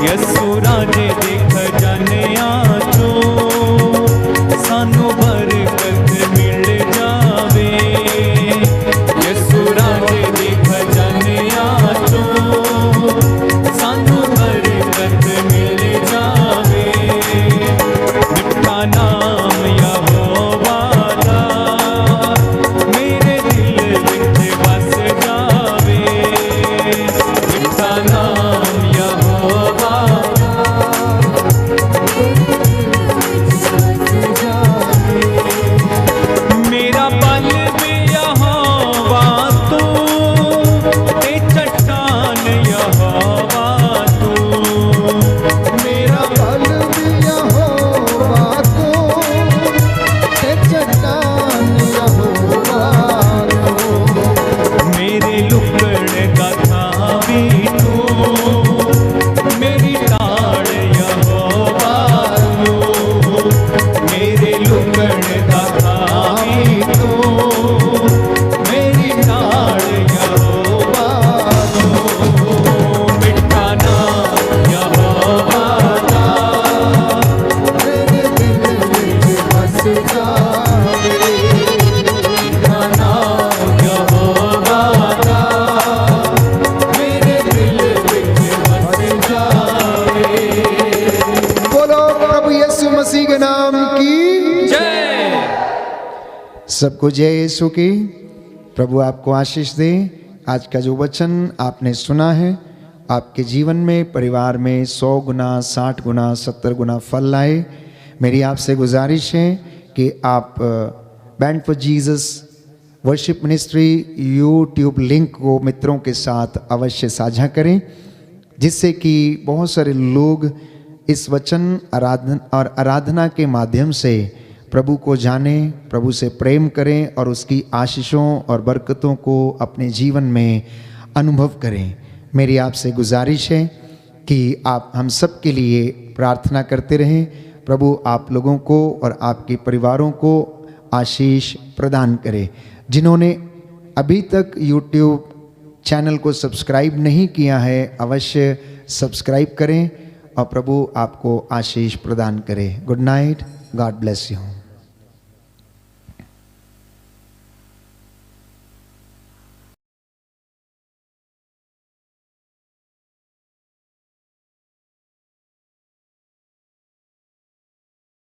यसु राजे दे खजानियां चों सानू बरकत मिल जावे। यसु राजे दे खजानियां चों सानू बरकत मिल जावे। मिठा नाम यहोवा दा, मेरे दिल विच बस जावे। मिठा नाम यहोवा मेरा बल भी यहोवा तू, ते चट्टान यहोवा तू। मेरा बल भी यहोवा तू, ते चट्टान यहोवा तू। मेरे लुकड़ का थावी तू, मेरी डाल यहोवा तू। मेरे लुकड़ का थावी तू, मेरी डाल यहोवा तू। सबको जय यीशु की। प्रभु आपको आशीष दे। आज का जो वचन आपने सुना है आपके जीवन में, परिवार में 100 गुना, 60 गुना, 70 गुना फल लाए। मेरी आपसे गुजारिश है कि आप band for Jesus worship ministry YouTube link को मित्रों के साथ अवश्य साझा करें, जिससे कि बहुत सारे लोग इस वचन आराधना के माध्यम से प्रभु को जानें, प्रभु से प्रेम करें और उसकी आशीषों और बरकतों को अपने जीवन में अनुभव करें। मेरी आपसे गुजारिश है कि आप हम सब के लिए प्रार्थना करते रहें। प्रभु आप लोगों को और आपके परिवारों को आशीष प्रदान करे। जिन्होंने अभी तक YouTube चैनल को सब्सक्राइब नहीं किया है, अवश्य सब्सक्राइब करें और प्रभु आपको आशीष प्रदान करे। Good night, God bless you.